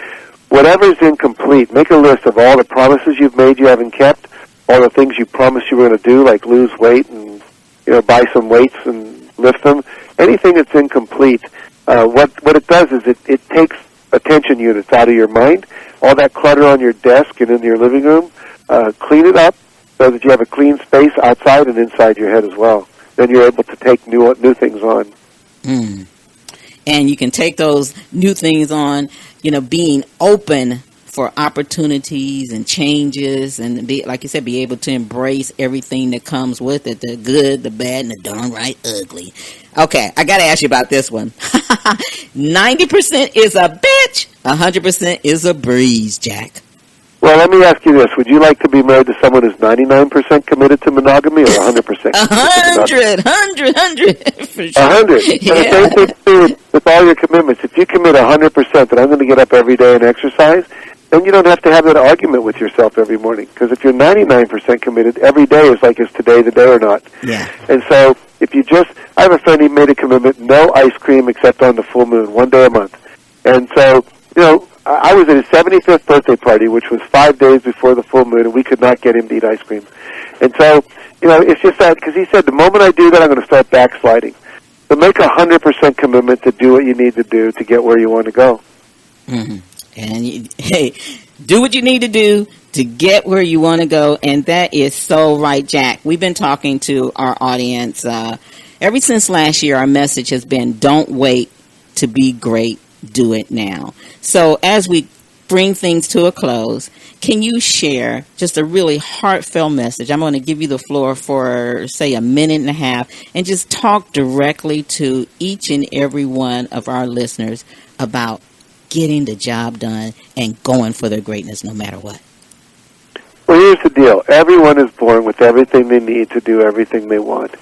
Whatever's incomplete, make a list of all the promises you've made you haven't kept, all the things you promised you were going to do, like lose weight and buy some weights and lift them. Anything that's incomplete, what it does is it takes attention units out of your mind. All that clutter on your desk and in your living room, clean it up so that you have a clean space outside and inside your head as well. Then you're able to take new things on. Mm. And you can take those new things on, being open for opportunities and changes, and like you said, be able to embrace everything that comes with it, the good, the bad, and the darn right ugly. Okay, I got to ask you about this one. 90% is a bitch, 100% is a breeze, Jack. Well, let me ask you this. Would you like to be married to someone who's 99% committed to monogamy or 100%? 100, for sure. 100. Yeah. And the same thing too with all your commitments. If you commit 100% that I'm going to get up every day and exercise, then you don't have to have that argument with yourself every morning. Because if you're 99% committed, every day is like, is today the day or not? Yeah. And so if you I have a friend, he made a commitment, no ice cream except on the full moon, one day a month. And so, I was at his 75th birthday party, which was 5 days before the full moon, and we could not get him to eat ice cream. And so, it's just that, because he said, the moment I do that, I'm going to start backsliding. So make a 100% commitment to do what you need to do to get where you want to go. Mm-hmm. And, hey, do what you need to do to get where you want to go, and that is so right, Jack. We've been talking to our audience. Ever since last year, our message has been, don't wait to be great. Do it now. So as we bring things to a close, can you share just a really heartfelt message? I'm going to give you the floor for, say, a minute and a half, and just talk directly to each and every one of our listeners about getting the job done and going for their greatness no matter what. Well, here's the deal. Everyone is born with everything they need to do everything they want.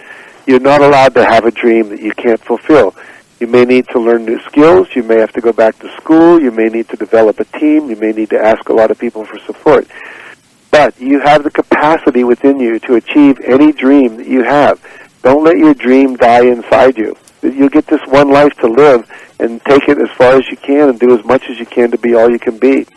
You're not allowed to have a dream that you can't fulfill. You may need to learn new skills. You may have to go back to school. You may need to develop a team. You may need to ask a lot of people for support. But you have the capacity within you to achieve any dream that you have. Don't let your dream die inside you. You get this one life to live, and take it as far as you can and do as much as you can to be all you can be,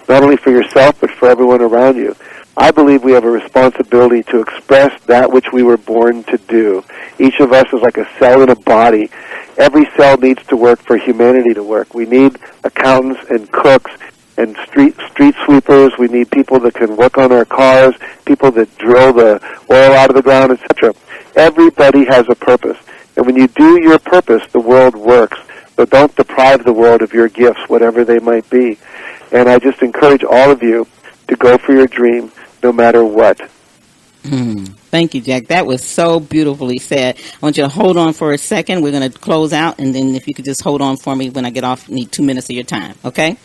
not only for yourself but for everyone around you. I believe we have a responsibility to express that which we were born to do. Each of us is like a cell in a body. Every cell needs to work for humanity to work. We need accountants and cooks and street sweepers. We need people that can work on our cars, people that drill the oil out of the ground, etc. Everybody has a purpose. And when you do your purpose, the world works. So don't deprive the world of your gifts, whatever they might be. And I just encourage all of you to go for your dream, no matter what. Thank you, Jack. That was so beautifully said. I want you to hold on for a second. We're going to close out, and then if you could just hold on for me when I get off, I need 2 minutes of your time, okay?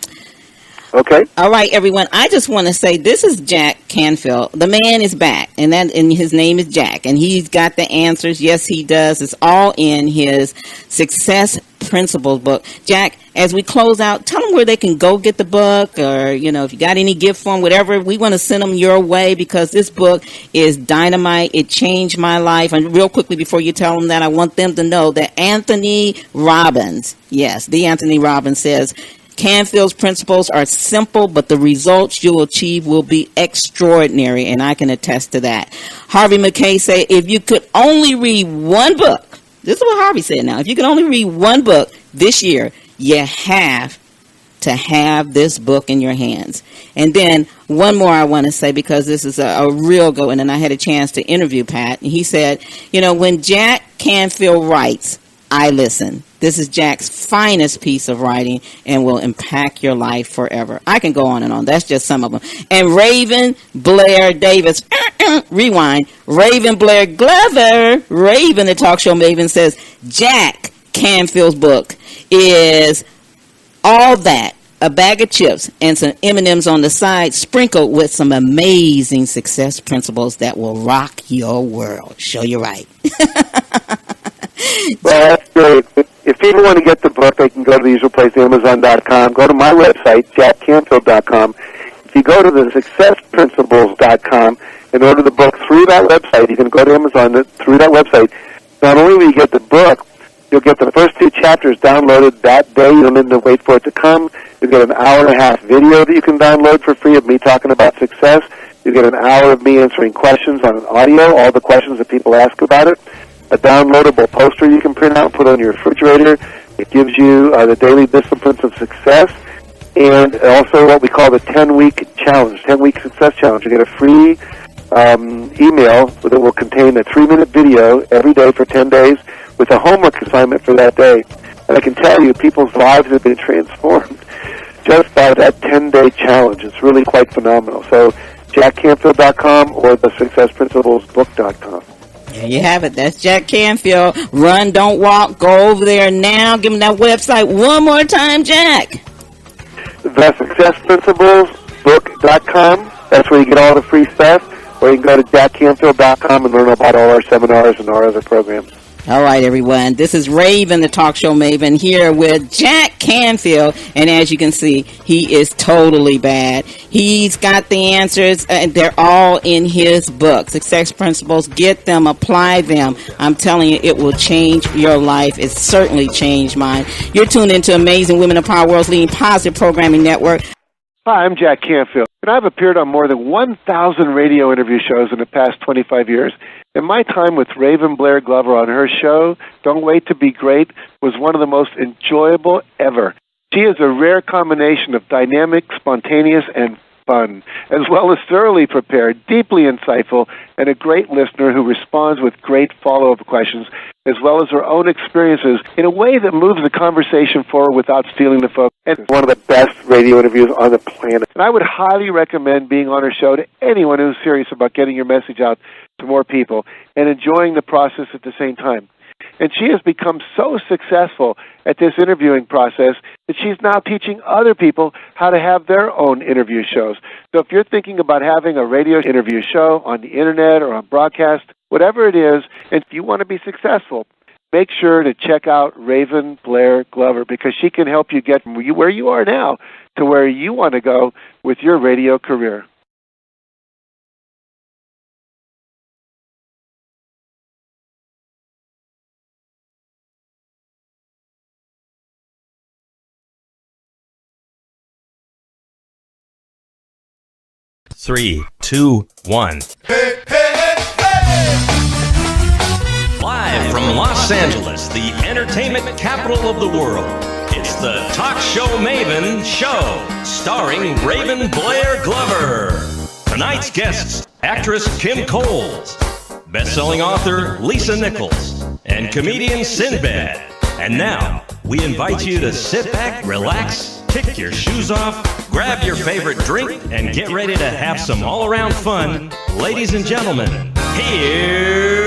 Okay. All right, everyone. I just want to say this is Jack Canfield. The man is back, and his name is Jack, and he's got the answers. Yes, he does. It's all in his Success Principles book. Jack, as we close out, tell them where they can go get the book, or, if you got any gift for them, whatever. We want to send them your way because this book is dynamite. It changed my life. And real quickly, before you tell them that, I want them to know that Anthony Robbins, yes, the Anthony Robbins says, Canfield's principles are simple, but the results you'll achieve will be extraordinary, and I can attest to that. Harvey McKay said, if you could only read one book, this is what Harvey said now, if you could only read one book this year, you have to have this book in your hands. And then one more I want to say, because this is a real good one, and I had a chance to interview Pat, and he said, when Jack Canfield writes, I listen. This is Jack's finest piece of writing and will impact your life forever. I can go on and on. That's just some of them. And Raven Blair Davis, rewind, Raven Blair Glover, Raven, the talk show Maven, says Jack Canfield's book is all that, a bag of chips and some M&Ms on the side, sprinkled with some amazing success principles that will rock your world. Show you right. Well, that's great. If people want to get the book, they can go to the usual place, Amazon.com. Go to my website, jackcanfield.com. If you go to the successprinciples.com and order the book through that website, you can go to Amazon through that website. Not only will you get the book, you'll get the first 2 chapters downloaded that day. You don't need to wait for it to come. You'll get an hour-and-a-half video that you can download for free of me talking about success. You get an hour of me answering questions on an audio, all the questions that people ask about it. A downloadable poster you can print out and put on your refrigerator. It gives you the daily disciplines of success, and also what we call the 10-week challenge, 10-week success challenge. You get a free email that will contain a 3-minute video every day for 10 days with a homework assignment for that day. And I can tell you, people's lives have been transformed just by that 10-day challenge. It's really quite phenomenal. So jackcanfield.com or thesuccessprinciplesbook.com. There you have it. That's Jack Canfield. Run, don't walk. Go over there now. Give me that website one more time, Jack. thesuccessprinciplesbook.com. That's where you get all the free stuff. Or you can go to jackcanfield.com and learn about all our seminars and our other programs. All right, everyone. This is Raven, the talk show Maven, here with Jack Canfield. And as you can see, he is totally bad. He's got the answers, and they're all in his book. Success Principles. Get them, apply them. I'm telling you, it will change your life. It's certainly changed mine. You're tuned into Amazing Women of Power, World's leading positive programming network. Hi, I'm Jack Canfield, and I've appeared on more than 1,000 radio interview shows in the past 25 years. And my time with Raven Blair Glover on her show, Don't Wait to Be Great, was one of the most enjoyable ever. She is a rare combination of dynamic, spontaneous, and fun, as well as thoroughly prepared, deeply insightful, and a great listener who responds with great follow-up questions, as well as her own experiences in a way that moves the conversation forward without stealing the focus. And it's one of the best radio interviews on the planet. And I would highly recommend being on her show to anyone who's serious about getting your message out to more people and enjoying the process at the same time. And she has become so successful at this interviewing process that she's now teaching other people how to have their own interview shows. So if you're thinking about having a radio interview show on the internet or on broadcast, whatever it is, and if you want to be successful, make sure to check out Raven Blair Glover, because she can help you get from where you are now to where you want to go with your radio career. Three, two, one. Live from Los Angeles, the entertainment capital of the world, it's the Talk Show Maven Show, starring Raven Blair Glover. Tonight's guests, actress Kim Coles, best-selling author Lisa Nichols, and comedian Sinbad. And now, we invite you to sit back, relax, kick your shoes off, grab your favorite drink, and get ready to have some all-around fun. Ladies and gentlemen, here